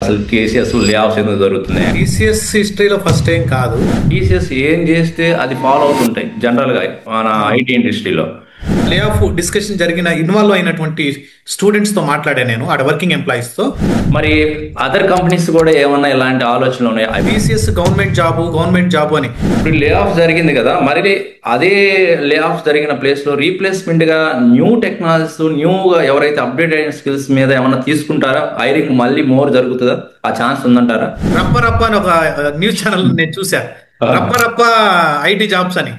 అసలు టీసీఎస్ లే ఆఫ్స్ ఎందుకు జరుగుతున్నాయి? టీసీఎస్ హిస్టరీలో ఫస్ట్ టైం కాదు. టీసీఎస్ ఏం చేస్తే అది ఫాలో అవుతుంటాయి జనరల్ గా మన ఐటీ ఇండస్ట్రీలో. లే ఆఫ్ డిస్కషన్ జరిగిన ఇన్వాల్వ్ అయినటువంటి స్టూడెంట్స్ తో మాట్లాడా నేను, ఆడ వర్కింగ్ ఎంప్లాయీస్ తో. మరి అదర్ కంపెనీస్ కూడా ఏమన్నా ఇలాంటి ఆలోచనలు ఉన్నాయి? టీసీఎస్ గవర్నమెంట్ జాబ్ అని ఇప్పుడు లే ఆఫ్ జరిగింది కదా, మరి అదే లే ఆఫ్ జరిగిన ప్లేస్ లో రీప్లేస్మెంట్ గా న్యూ టెక్నాలజీస్ న్యూగా ఎవరైతే అప్డేట్ అయిన స్కిల్స్ మీద ఏమన్నా తీసుకుంటారా? హైరింగ్ మళ్ళీ మోర్ జరుగుతుందా? ఆ ఛాన్స్ ఉందంటారా? రప్ప అని ఒక న్యూస్ ఛానల్ నేను చూసా, రప్ప ఐటీ జాబ్స్ అని.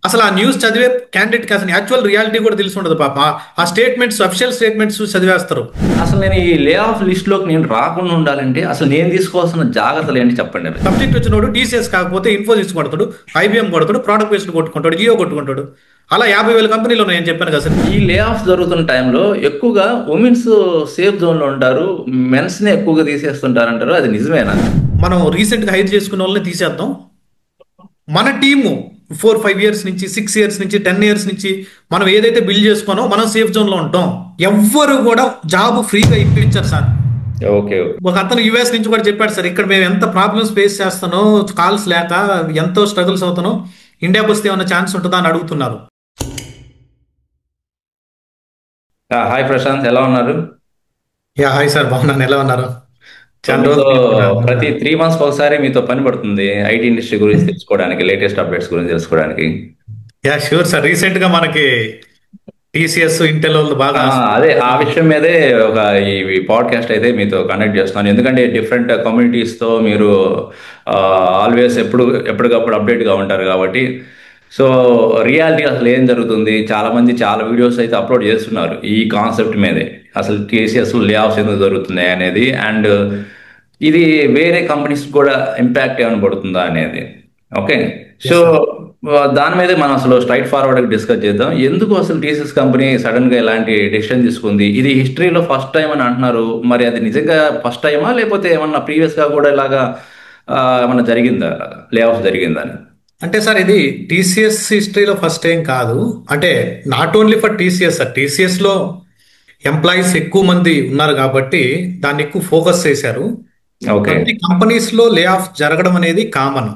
అసలు ఆ న్యూస్ చదివే క్యాండిడేట్ కి అసలు యాక్చువల్ రియాలిటీ కూడా తెలిసి ఉండదు పాప. ఆ స్టేట్మెంట్స్, అఫిషియల్ స్టేట్మెంట్స్ చదివేస్తారు. అసలు నేను ఈ లే ఆఫ్ లిస్ట్ లోకి నేను రాకుండా ఉండాలంటే అసలు నేను తీసుకోవాల్సిన జాగ్రత్తలు ఏంటి చెప్పండి. సబ్జెక్ట్ వచ్చినోడు టీసీఎస్ కాకపోతే ఇన్ఫోసిస్ కొడతాడు, ఐబీఎం కొడతాడు, ప్రోడక్ట్ బేస్డ్ కొట్టుకుంటాడు, జియో కొట్టుకుంటాడు. అలా 50,000 కంపెనీలు ఉన్నాయి అని చెప్పాను కదా సార్. ఈ లే ఆఫ్ జరుగుతున్న టైంలో ఎక్కువగా ఉమెన్స్ సేఫ్ జోన్ లో ఉంటారు, మెన్స్ ని ఎక్కువగా తీసేస్తుంటారు అంటారు, అది నిజమేనా? మనం రీసెంట్ గా హైర్ చేసుకున్న వాళ్ళని తీసేద్దాం. మన టీము 4-5 years నుంచి, 6 years నుంచి, 10 years నుంచి మనం ఏదైతే బిల్డ్ చేసుకున్నామో మనం సేఫ్ జోన్ లో ఉంటాం. ఎవ్వరు కూడా జాబ్ ఫ్రీగా ఇప్పించారు సార్. ఓకే. ఒక అతను యుఎస్ నుంచి కూడా చెప్పాడు సార్, ఇక్కడ మేము ఎంత ప్రాబ్లమ్స్ ఫేస్ చేస్తానో, కాల్స్ లేక ఎంతో స్ట్రగుల్స్ అవుతానో, ఇండియాకి వస్తే ఏమన్నా ఛాన్స్ ఉంటుందా అని అడుగుతున్నారు. హాయ్ ప్రశాంత్, ఎలా ఉన్నారు? హాయ్ సార్, బాగున్నాను. ఎలా ఉన్నారు? ప్రతి 3 months ఒకసారి మీతో పని పడుతుంది ఐటీ ఇండస్ట్రీ గురించి తెలుసుకోవడానికి, లేటెస్ట్ అప్డేట్స్ గురించి తెలుసుకోవడానికి. Sure sir. రీసెంట్ గా మనకి టీసీఎస్, ఇంటెల్ బాగా అదే ఆ విషయం మీదే ఒక ఈ పాడ్కాస్ట్ అయితే మీతో కండక్ట్ చేస్తున్నాను. ఎందుకంటే డిఫరెంట్ కమ్యూనిటీస్ తో మీరు ఆల్వేస్ ఎప్పటికప్పుడు అప్డేట్ గా ఉంటారు కాబట్టి. సో రియాలిటీ అసలు ఏం జరుగుతుంది, చాలా మంది చాలా వీడియోస్ అయితే అప్లోడ్ చేస్తున్నారు ఈ కాన్సెప్ట్ మీదే, అసలు టీసీఎస్ లే ఆఫ్స్ ఎందుకు జరుగుతున్నాయి అనేది, అండ్ ఇది వేరే కంపెనీస్ కూడా ఇంపాక్ట్ ఏమైనా పడుతుందా అనేది. ఓకే, సో దాని మీద మనం అసలు స్ట్రైట్ ఫార్వర్డ్ డిస్కస్ చేద్దాం. ఎందుకు అసలు టీసీఎస్ కంపెనీ సడన్ గా ఇలాంటి డెసిషన్ తీసుకుంది? ఇది హిస్టరీలో ఫస్ట్ టైం అని అంటున్నారు, మరి అది నిజంగా ఫస్ట్ టైమా లేకపోతే ఏమన్నా ప్రీవియస్ గా కూడా ఇలాగా ఏమన్నా జరిగిందా, లే ఆఫ్ జరిగిందా అని? అంటే సార్, ఇది టీసీఎస్ హిస్టరీలో ఫస్ట్ టైం కాదు. అంటే not only for TCS sir, TCS లో ఎంప్లాయీస్ ఎక్కువ మంది ఉన్నారు కాబట్టి దాన్ని ఎక్కువ ఫోకస్ చేశారు. ప్రతి కంపెనీస్ లో లే ఆఫ్ జరగడం అనేది కామన్.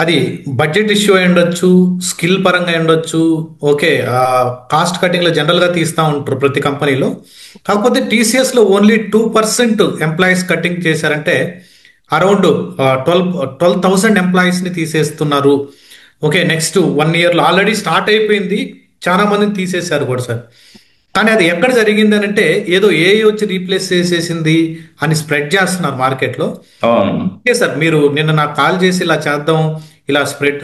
అది బడ్జెట్ ఇష్యూ అయి ఉండొచ్చు, స్కిల్ పరంగా ఉండొచ్చు, ఓకే, కాస్ట్ కటింగ్ లో జనరల్ గా తీస్తూ ఉంటారు ప్రతి కంపెనీలో. కాకపోతే టీసీఎస్ లో ఓన్లీ 2% ఎంప్లాయీస్ కటింగ్ చేశారంటే అరౌండ్ 12,000 ఎంప్లాయీస్ ని తీసేస్తున్నారు. ఓకే, నెక్స్ట్ 1 year లో ఆల్రెడీ స్టార్ట్ అయిపోయింది, చాలా మందిని తీసేశారు కూడా సార్. కానీ అది ఎక్కడ జరిగింది అని అంటే ఏదో ఏఐ వచ్చి రీప్లేస్ చేసేసింది అని స్ప్రెడ్ చేస్తున్నారు మార్కెట్లో. ఓకే సార్, మీరు నిన్న నాకు కాల్ చేసి ఇలా చేద్దాం, ఇలా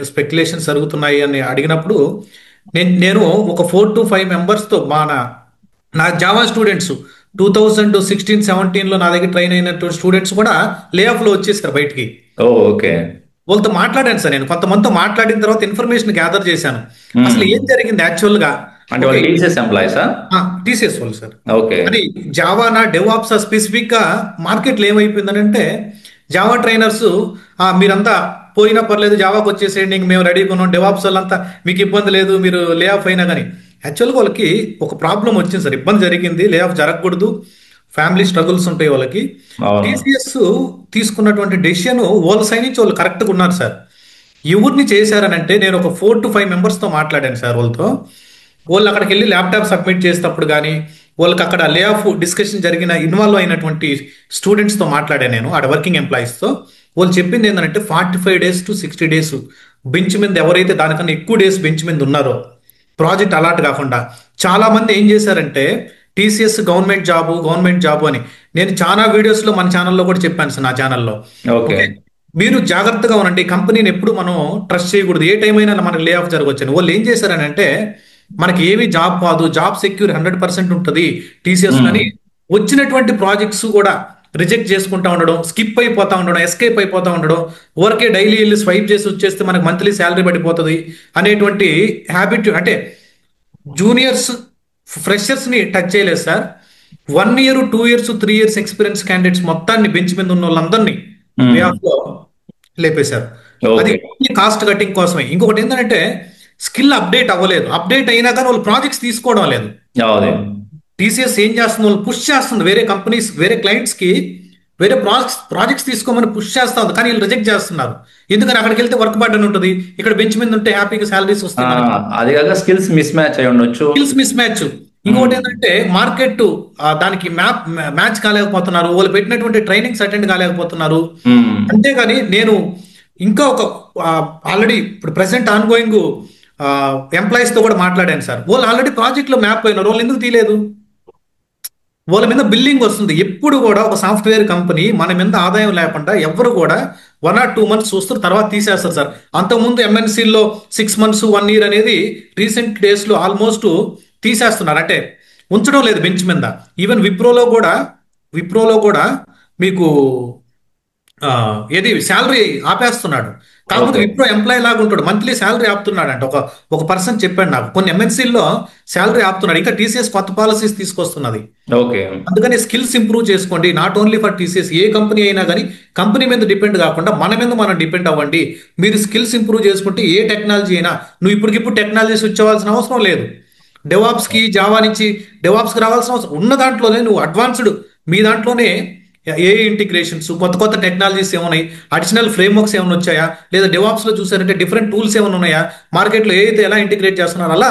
స్పెక్యులేషన్స్ జరుగుతున్నాయి అని అడిగినప్పుడు నేను ఒక 4 to 5 members తో నా జావా స్టూడెంట్స్ 2016-17 లో నా దగ్గర ట్రైన్ అయినటువంటి స్టూడెంట్స్ కూడా లే ఆఫ్ లో వచ్చేసారు బయటికి. ఓకే, వాళ్ళతో మాట్లాడాను సార్. నేను కొంతమందితో మాట్లాడిన తర్వాత ఇన్ఫర్మేషన్ గ్యాదర్ చేశాను, అసలు ఏం జరిగింది యాక్చువల్ గా. టీసీఎస్ వాళ్ళు సార్. అది జావానా, డెవాప్స్ స్పెసిఫిక్ గా మార్కెట్ లో ఏమైపోయిందని అంటే, జావా ట్రైనర్స్ మీరంతా పోయినా పర్లేదు జావాకి వచ్చేసేయండి, మేము రెడీగా ఉన్నాం, డెవాప్స్ వాళ్ళంతా మీకు ఇబ్బంది లేదు, మీరు లే ఆఫ్ అయినా కానీ. యాక్చువల్గా వాళ్ళకి ఒక ప్రాబ్లం వచ్చింది సార్, ఇబ్బంది జరిగింది, లే ఆఫ్ జరగకూడదు, ఫ్యామిలీ స్ట్రగుల్స్ ఉంటాయి వాళ్ళకి. టీసీఎస్ తీసుకున్నటువంటి డెసిషన్ వాళ్ళ సైడ్ నుంచి వాళ్ళు కరెక్ట్గా ఉన్నారు సార్. ఎవరిని చేశారని అంటే, నేను ఒక 4 to 5 members తో మాట్లాడాను సార్ వాళ్ళతో. వాళ్ళు అక్కడికి వెళ్ళి ల్యాప్టాప్ సబ్మిట్ చేసేటప్పుడు కానీ, వాళ్ళకి అక్కడ లే ఆఫ్ డిస్కషన్ జరిగిన ఇన్వాల్వ్ అయినటువంటి స్టూడెంట్స్ తో మాట్లాడాను నేను, ఆడ వర్కింగ్ ఎంప్లాయీస్ తో. వాళ్ళు చెప్పింది ఏంటంటే 45 days to 60 days బెంచ్ మీద ఎవరైతే దానికన్నా ఎక్కువ డేస్ బెంచ్ మీద ఉన్నారో, ప్రాజెక్ట్ అలాట్ కాకుండా. చాలా మంది ఏం చేశారంటే టీసీఎస్ గవర్నమెంట్ జాబ్ అని నేను చాలా వీడియోస్ లో మన ఛానల్లో కూడా చెప్పాను సార్, నా ఛానల్లో. మీరు జాగ్రత్తగా ఉండండి, కంపెనీని ఎప్పుడు మనం ట్రస్ట్ చేయకూడదు, ఏ టైం అయినా మనకి లే ఆఫ్ జరగవచ్చు. వాళ్ళు ఏం చేశారని అంటే, మనకి ఏవి జాబ్ కాదు, జాబ్ సెక్యూర్ 100% ఉంటుంది టీసీఎస్ అని, వచ్చినటువంటి ప్రాజెక్ట్స్ కూడా రిజెక్ట్ చేసుకుంటా ఉండడం, స్కిప్ అయిపోతా ఉండడం, ఎస్కేప్ అయిపోతా ఉండడం, ఊరికే డైలీ వెళ్ళి స్వైప్ చేసి వచ్చేస్తే మనకు మంత్లీ శాలరీ పడిపోతుంది అనేటువంటి హ్యాబిట్. అంటే జూనియర్స్, ఫ్రెషర్స్ ని టచ్ చేయలేదు sir. 1 year, 2 years, 3 years experience candidates మొత్తాన్ని బెంచ్ మీద ఉన్న వాళ్ళందరినీ లే ఆఫ్ లో లేపేశారు. అది కాస్ట్ కటింగ్ కోసమే. ఇంకొకటి ఏంటంటే, స్కిల్ అప్డేట్ అవ్వలేదు, అప్డేట్ అయినా కానీ వాళ్ళు ప్రాజెక్ట్స్ తీసుకోవడం లేదు. టీసీఎస్ ఏం చేస్తుంది, వాళ్ళు పుష్ చేస్తుంది వేరే కంపెనీస్, వేరే క్లయింట్స్ కి వేరే ప్రాజెక్ట్స్ తీసుకోమని పుష్ చేస్తా ఉంది, కానీ వీళ్ళు రిజెక్ట్ చేస్తున్నారు. ఎందుకని అక్కడికి వెళ్తే వర్క్ బర్డెన్ ఉంటుంది, ఇక్కడ బెంచ్ మీద ఉంటే హ్యాపీగా సాలరీస్ వస్తాయి మనకి. అది కాక స్కిల్స్ మిస్ మ్యాచ్ అయి ఉండొచ్చు. Skills miss match. ఇంకోటి ఏంటంటే మార్కెట్ దానికి మ్యాచ్ కాలేకపోతున్నారు, వాళ్ళు పెట్టినటువంటి ట్రైనింగ్స్ అటెండ్ కాలేకపోతున్నారు. అంతేగాని నేను ఇంకా ఒక ఆల్రెడీ ఇప్పుడు ప్రెసెంట్ ఆన్ గోయింగ్ ఎంప్లాయీస్ తో కూడా మాట్లాడాను సార్. వాళ్ళు ఆల్రెడీ ప్రాజెక్ట్ లో మ్యాప్ అయినారు, వాళ్ళు ఎందుకు తీయలేదు? వాళ్ళ మీద బిల్లింగ్ వస్తుంది. ఎప్పుడు కూడా ఒక సాఫ్ట్వేర్ కంపెనీ మన మీద ఆదాయం లేకుండా ఎవరు కూడా 1 or 2 months చూస్తారు, తర్వాత తీసేస్తారు సార్. అంతకుముందు ఎంఎన్సీల్లో 6 months 1 year అనేది రీసెంట్ డేస్ లో ఆల్మోస్ట్ తీసేస్తున్నారు, అంటే ఉంచడం లేదు బెంచ్ మీద. ఈవెన్ విప్రోలో కూడా మీకు ఏది శాలరీ ఆపేస్తున్నాడు. కాకపోతే విప్రో ఎంప్లాయీ లాగా ఉంటాడు, మంత్లీ శాలరీ ఆపుతున్నాడు అంట. ఒక పర్సన్ చెప్పాడు నాకు, కొన్ని ఎంఎన్సీల్లో శాలరీ ఆపుతున్నాడు. ఇంకా టీసీఎస్ కొత్త పాలసీస్ తీసుకొస్తున్నది. అందుకని స్కిల్స్ ఇంప్రూవ్ చేసుకోండి, not only for TCS, A company అయినా కానీ కంపెనీ మీద డిపెండ్ కాకుండా మన మీద మనం డిపెండ్ అవ్వండి. మీరు స్కిల్స్ ఇంప్రూవ్ చేసుకుంటే ఏ టెక్నాలజీ అయినా, నువ్వు ఇప్పటికిప్పుడు టెక్నాలజీస్ వచ్చేవాల్సిన అవసరం లేదు. డెవాప్స్ కి జావా నుంచి డెవాప్స్ కి రావాల్సిన అవసరం ఉన్న దాంట్లోనే నువ్వు అడ్వాన్స్డ్, మీ దాంట్లోనే ఏ ఇంటిగ్రేషన్స్, కొత్త టెక్నాలజీస్ ఏమున్నాయి, అడిషనల్ ఫ్రేమ్వర్క్స్ ఏమైనా వచ్చాయా, లేదా డెవాప్స్ లో చూసారంటే డిఫరెంట్ టూల్స్ ఏమైనా ఉన్నాయా, మార్కెట్లో ఏదైతే ఎలా ఇంటిగ్రేట్ చేస్తున్నారో అలా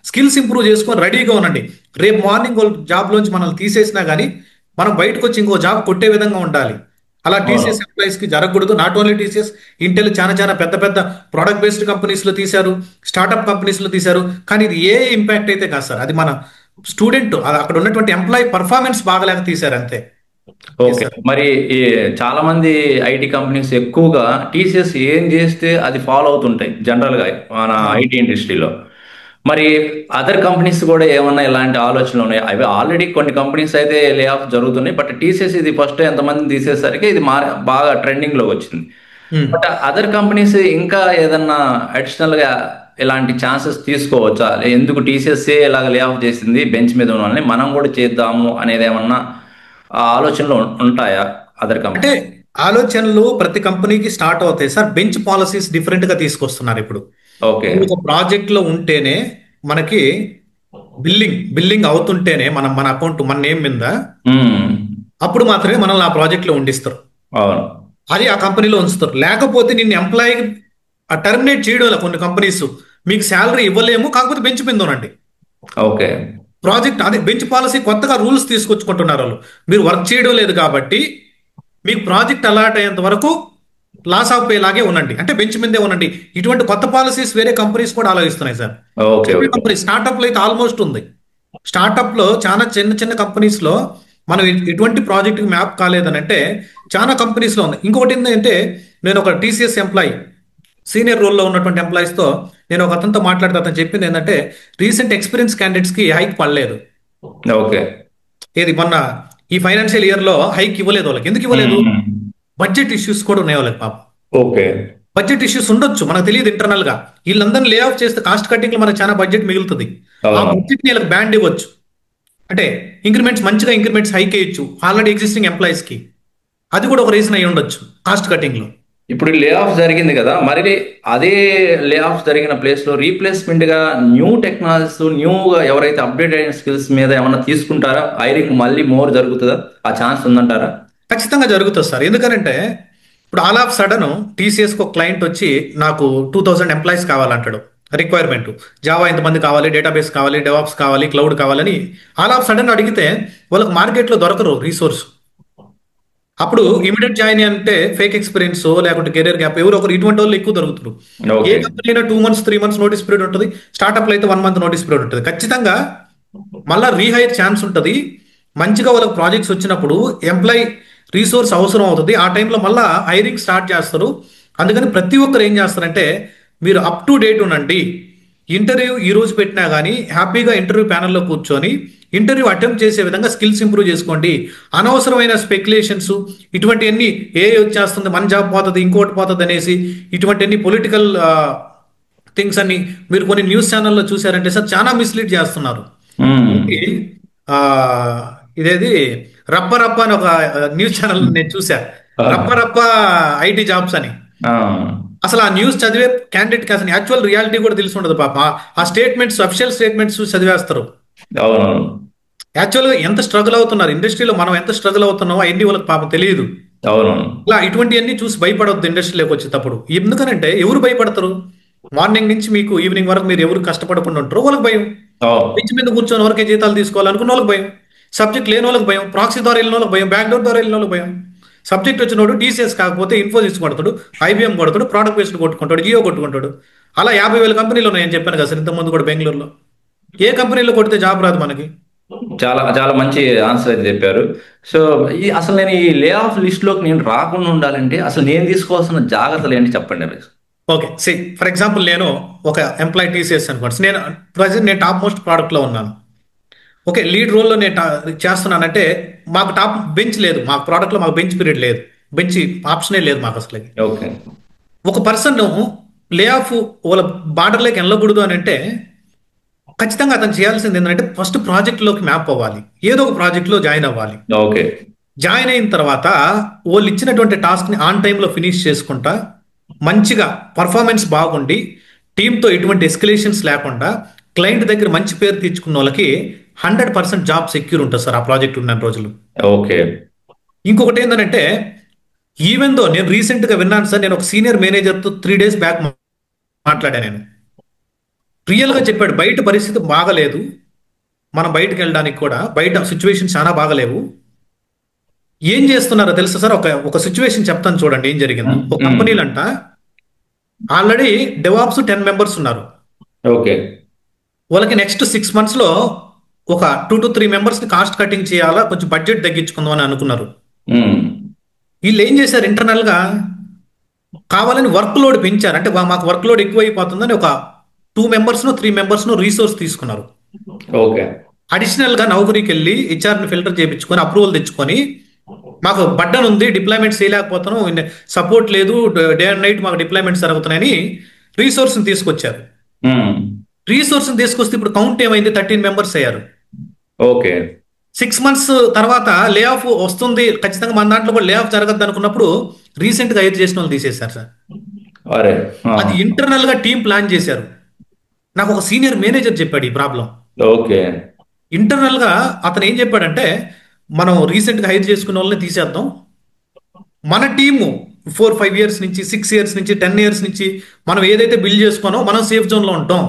స్కిల్స్ ఇంప్రూవ్ చేసుకొని రెడీగా ఉండండి. రేపు మార్నింగ్ వాళ్ళు జాబ్ లోంచి మనల్ని తీసేసినా కానీ మనం బయటకు వచ్చి ఇంకో జాబ్ కొట్టే విధంగా ఉండాలి. అలా టీసీఎస్ ఎంప్లాయీస్ కి జరగకూడదు. నాట్ ఓన్లీ టీసీఎస్, ఇంటెల్ చాలా పెద్ద ప్రొడక్ట్ బేస్డ్ కంపెనీస్ లో తీశారు, స్టార్ట్అప్ కంపెనీస్ లో తీశారు, కానీ ఇది ఏ ఇంపాక్ట్ అయితే కాదు సార్. అది మన స్టూడెంట్, అక్కడ ఉన్నటువంటి ఎంప్లాయీ పర్ఫార్మెన్స్ బాగలేక తీశారు అంతే. ఓకే, మరి చాలా మంది ఐటీ కంపెనీస్ ఎక్కువగా టీసీఎస్ ఏం చేస్తే అది ఫాలో అవుతుంటాయి జనరల్ గా మన ఐటీ ఇండస్ట్రీలో. మరి అదర్ కంపెనీస్ కూడా ఏమన్నా ఇలాంటి ఆలోచనలు ఉన్నాయి? అవి ఆల్రెడీ కొన్ని కంపెనీస్ అయితే లే ఆఫ్ జరుగుతున్నాయి, బట్ టీసీఎస్ ఇది ఫస్ట్ ఎంతమంది తీసేసరికి ఇది బాగా ట్రెండింగ్ లోకి వచ్చింది. బట్ అదర్ కంపెనీస్ ఇంకా ఏదన్నా అడిషనల్ గా ఇలాంటి ఛాన్సెస్ తీసుకోవచ్చా? ఎందుకు టీసీఎస్ ఇలాగ లే ఆఫ్ చేసింది బెంచ్ మీద ఉన్న వాళ్ళని, మనం కూడా చేద్దాము అనేది ఏమన్నా ఆలోచనలు ఉంటాయా అదర్ కంపెనీ? అంటే ఆలోచనలు ప్రతి కంపెనీకి స్టార్ట్ అవుతాయి సార్. బెంచ్ పాలసీస్ డిఫరెంట్ గా తీసుకొస్తున్నారు ఇప్పుడు. ఓకే, ఒక ప్రాజెక్ట్ లో ఉంటేనే మనకి బిల్లింగ్ అవుతుంటేనే మన అకౌంట్ మన నేమ్ మీద, అప్పుడు మాత్రమే మనల్ని ఆ ప్రాజెక్ట్ లో ఉండిస్తారు, అది ఆ కంపెనీలో ఉంచుతారు. లేకపోతే నిన్ను ఎంప్లాయీ టర్మినేట్ చేయడం కొన్ని కంపెనీస్, మీకు శాలరీ ఇవ్వలేము కాకపోతే బెంచ్ మీద ఉండండి. ఓకే, ప్రాజెక్ట్ అదే బెంచ్ పాలసీ కొత్తగా రూల్స్ తీసుకొచ్చుకుంటున్నారు వాళ్ళు. మీరు వర్క్ చేయడం లేదు కాబట్టి మీకు ప్రాజెక్ట్ అలాట్ అయ్యేంత వరకు లాస్ ఆఫ్ పే లాగే ఉండండి, అంటే బెంచ్ మీదే ఉండండి. ఇటువంటి కొత్త పాలసీస్ వేరే కంపెనీస్ కూడా ఆలోచిస్తున్నాయి సార్. కంపెనీ స్టార్ట్అప్ లో అయితే ఆల్మోస్ట్ ఉంది. స్టార్ట్అప్ లో చాలా చిన్న కంపెనీస్ లో మనం ఎటువంటి ప్రాజెక్ట్ మ్యాప్ కాలేదని అంటే చాలా కంపెనీస్ లో ఉంది. ఇంకొకటి ఏంటంటే, నేను ఒక టీసీఎస్ ఎంప్లాయీ సీనియర్ రోల్లో ఉన్నటువంటి ఎంప్లాయీస్ తో నేను ఒక అతనితో మాట్లాడితే అతను చెప్పింది ఏంటంటే, రీసెంట్ ఎక్స్పీరియన్స్ క్యాండిడేట్స్ కి హైక్ పడలేదు. ఓకే, ఏది మొన్న ఈ ఫైనాన్షియల్ ఇయర్ లో హైక్ ఇవ్వలేదు వాళ్ళకి. ఎందుకు ఇవ్వలేదు? బడ్జెట్ ఇష్యూస్ కూడా ఉన్నాయి వాళ్ళకి పాపం. ఓకే, బడ్జెట్ ఇష్యూస్ ఉండొచ్చు, మనకు తెలియదు. ఇంటర్నల్ గా వీళ్ళందరినీ లే ఆఫ్ చేస్తే కాస్ట్ కటింగ్ లో మనకు చాలా బడ్జెట్ మిగులుతుంది. ఆ బడ్జెట్ ని వీళ్ళకి బ్యాండ్ ఇవ్వచ్చు, అంటే మంచిగా ఇంక్రిమెంట్స్ హైక్ ఇవ్వచ్చు ఆల్రెడీ ఎగ్జిస్టింగ్ ఎంప్లాయీస్ కి. అది కూడా ఒక రీజన్ అయి ఉండొచ్చు కాస్ట్ కటింగ్ లో. ఇప్పుడు లే ఆఫ్ జరిగింది కదా, మరి అదే లే ఆఫ్ జరిగిన ప్లేస్ లో రీప్లేస్మెంట్ గా న్యూ టెక్నాలజీస్, న్యూగా ఎవరైతే అప్డేట్ అయిన స్కిల్స్ మీద ఏమన్నా తీసుకుంటారా? హైరింగ్ మళ్ళీ మోర్ జరుగుతుందా? ఆ ఛాన్స్ ఉందంటారా? ఖచ్చితంగా జరుగుతుంది సార్. ఎందుకంటే ఇప్పుడు ఆల్ ఆఫ్ సడన్ టీసీఎస్ కు క్లయింట్ వచ్చి నాకు 2000 ఎంప్లాయీస్ కావాలంటాడు, రిక్వైర్మెంట్ జావా ఇంతమంది కావాలి, డేటాబేస్ కావాలి, డెవాప్స్ కావాలి, క్లౌడ్ కావాలని ఆల్ ఆఫ్ సడన్ అడిగితే వాళ్ళకి మార్కెట్లో దొరకరు రీసోర్స్. అప్పుడు ఇమీడియట్ జాయిన్ అంటే ఫేక్ ఎక్స్పీరియన్స్ లేకుంటే కెరీర్ గ్యాప్ ఎవరు ఒకరు ఇటువంటి వాళ్ళు ఎక్కువ దొరుకుతారు. ఏ కంపెనీ అయినా 2 months 3 months నోటీస్ పీరియడ్ ఉంటుంది, స్టార్ట్అప్ లో అయితే 1 month నోటీస్ పీరియడ్ ఉంటుంది. ఖచ్చితంగా మళ్ళీ రీహైర్ ఛాన్స్ ఉంటుంది. మంచిగా వాళ్ళకి ప్రాజెక్ట్స్ వచ్చినప్పుడు ఎంప్లాయీ రీసోర్స్ అవసరం అవుతుంది. ఆ టైంలో మళ్ళీ హైరింగ్ స్టార్ట్ చేస్తారు. అందుకని ప్రతి ఒక్కరు ఏం చేస్తారంటే, మీరు అప్ టు డేట్ ఉండండి. ఇంటర్వ్యూ ఈ రోజు పెట్టినా కానీ హ్యాపీగా ఇంటర్వ్యూ ప్యానల్లో కూర్చొని ఇంటర్వ్యూ అటెంప్ట్ చేసే విధంగా స్కిల్స్ ఇంప్రూవ్ చేసుకోండి. అనవసరమైన స్పెక్యులేషన్స్ ఇటువంటివన్నీ వచ్చేస్తుంది, మన జాబ్ పోతుంది, ఇంకోటి పోతుంది అనేసి ఇటువంటివన్నీ పొలిటికల్ థింగ్స్ అన్ని మీరు కొన్ని న్యూస్ ఛానల్లో చూసారంటే సార్ చాలా మిస్లీడ్ చేస్తున్నారు. ఇదేది రప్ప అని ఒక న్యూస్ ఛానల్ నేను చూసా, రప్ప ఐటీ జాబ్స్ అని. అసలు ఆ న్యూస్ చదివే క్యాండిడేట్ కి అసలు యాక్చువల్ రియాలిటీ కూడా తెలిసి ఉండదు పాప. ఆ స్టేట్మెంట్స్, అఫిషియల్ స్టేట్మెంట్స్ చదివేస్తారు. యాక్చువల్గా ఎంత స్ట్రగుల్ అవుతున్నారు ఇండస్ట్రీలో, మనం ఎంత స్ట్రగుల్ అవుతున్నామో అవన్నీ వాళ్ళకి పాపం తెలియదు. అవునవును. ఇలా ఇటువంటివన్నీ చూసి భయపడవద్దు ఇండస్ట్రీలోకి వచ్చేటప్పుడు. ఎందుకనంటే ఎవరు భయపడతారు? మార్నింగ్ నుంచి మీకు ఈవినింగ్ వరకు మీరు ఎవరు కష్టపడకుండా ఉంటారో వాళ్ళకి భయం. అవును. బెంచ్ మీద కూర్చొని వరకే జీతాలు తీసుకోవాలనుకున్న వాళ్ళకి భయం. సబ్జెక్ట్ లేని వాళ్ళకి భయం, ప్రాక్సీ ద్వారా వెళ్ళిన వాళ్ళకి భయం, బ్యాక్ డోర్ ద్వారా వెళ్ళిన వాళ్ళకి భయం. సబ్జెక్ట్ వచ్చినోడు టీసీఎస్ కాకపోతే ఇన్ఫోసిస్ కొడతాడు, ఐబీఎం కొడతాడు, ప్రోడక్ట్ బేస్డ్ కొట్టుకుంటాడు, జియో కొట్టుకుంటాడు. అలా 50,000 కంపెనీలు ఉన్నాయని చెప్పాను కదా సార్ ఇంతకుముందు కూడా బెంగళూరులో. ఏ కంపెనీలో కొడితే జాబ్ రాదు మనకి? చాలా చాలా మంచి ఆన్సర్ అయితే చెప్పారు. సో అసలు నేను ఈ లే ఆఫ్ లిస్ట్లోకి నేను రాకుండా ఉండాలంటే అసలు నేను తీసుకోవాల్సిన జాగ్రత్తలు ఏంటి చెప్పండి. ఓకే, ఫర్ ఎగ్జాంపుల్ నేను ఒక ఎంప్లాయీ టీసీఎస్ అనుకోండి. నేను టాప్ మోస్ట్ ప్రోడక్ట్లో ఉన్నాను. ఓకే, లీడ్ రోల్లో నేను చేస్తున్నానంటే మాకు టాప్ బెంచ్ లేదు, మా ప్రోడక్ట్లో మాకు బెంచ్ పీరియడ్ లేదు, బెంచ్ ఆప్షనే లేదు మాకు అసలు. ఓకే. ఒక పర్సన్ లే ఆఫ్ వాళ్ళ బార్డర్లోకి వెళ్ళకూడదు అని అంటే ఖచ్చితంగా అతను చేయాల్సింది ఏంటంటే ఫస్ట్ ప్రాజెక్ట్లోకి మ్యాప్ అవ్వాలి, ఏదో ఒక ప్రాజెక్ట్లో జాయిన్ అవ్వాలి. ఓకే. జాయిన్ అయిన తర్వాత వాళ్ళు ఇచ్చినటువంటి టాస్క్ని ఆన్ టైంలో ఫినిష్ చేసుకుంటా మంచిగా పర్ఫార్మెన్స్ బాగుండి టీంతో ఎటువంటి ఎస్కలేషన్స్ లేకుండా క్లయింట్ దగ్గర మంచి పేరు తెచ్చుకున్న వాళ్ళకి 100% జాబ్ సెక్యూర్ ఉంటుంది సార్ ఆ ప్రాజెక్ట్ ఉన్న రోజులు. ఓకే. ఇంకొకటి ఏంటంటే ఈవెన్ దో నేను రీసెంట్గా విన్నాను సార్, నేను ఒక సీనియర్ మేనేజర్తో 3 days బ్యాక్ మాట్లాడాను. నేను రియల్గా చెప్పాడు బయట పరిస్థితి బాగలేదు, మనం బయటకు వెళ్ళడానికి కూడా బయట సిచ్యువేషన్ చాలా బాగలేవు. ఏం చేస్తున్నారో తెలుసా సార్? ఒక సిచ్యువేషన్ చెప్తాను చూడండి ఏం జరిగింది. ఒక కంపెనీలు అంట ఆల్రెడీ డెవాప్స్ 10 members ఉన్నారు. ఓకే. వాళ్ళకి నెక్స్ట్ 6 months లో ఒక 2 to 3 members ని కాస్ట్ కటింగ్ చేయాలా, కొంచెం బడ్జెట్ తగ్గించుకుందాం అని అనుకున్నారు. వీళ్ళు ఏం చేశారు, ఇంటర్నల్ గా కావాలని వర్క్ లోడ్ పెంచారు. అంటే మాకు వర్క్ లోడ్ ఎక్కువ అయిపోతుందని ఒక 2 members 3 members రీసోర్స్ తీసుకున్నారు. ఓకే. అడిషనల్ గా నౌకరీకి వెళ్ళి హెచ్ఆర్ని ఫిల్టర్ చేయించుకొని అప్రూవల్ తెచ్చుకొని మాకు బడ్డన్ ఉంది, డిప్లాయ్మెంట్స్ చేయలేకపోతున్నాం, సపోర్ట్ లేదు, డే అండ్ నైట్ మాకు డిప్లాయ్మెంట్స్ జరుగుతున్నాయని రీసోర్స్ని తీసుకొచ్చారు. రీసోర్స్ని తీసుకొస్తే ఇప్పుడు కౌంట్ ఏమైంది, 13 members అయ్యారు. ఓకే. 6 months తర్వాత లే ఆఫ్ వస్తుంది ఖచ్చితంగా, మన దాంట్లో కూడా లే ఆఫ్ జరగద్దు అనుకున్నప్పుడు రీసెంట్ గా హైర్ చేసిన వాళ్ళు తీసేశారు సార్. అది ఇంటర్నల్ గా టీం ప్లాన్ చేశారు. నాకు ఒక సీనియర్ మేనేజర్ చెప్పాడు ఈ ప్రాబ్లం. ఓకే. ఇంటర్నల్ గా అతను ఏం చెప్పాడంటే మనం రీసెంట్ గా హైర్ చేసుకున్న వాళ్ళని తీసేద్దాం, మన టీము 4-5 years నుంచి 6 years నుంచి 10 years నుంచి మనం ఏదైతే బిల్డ్ చేసుకున్నామో మనం సేఫ్ జోన్ లో ఉంటాం.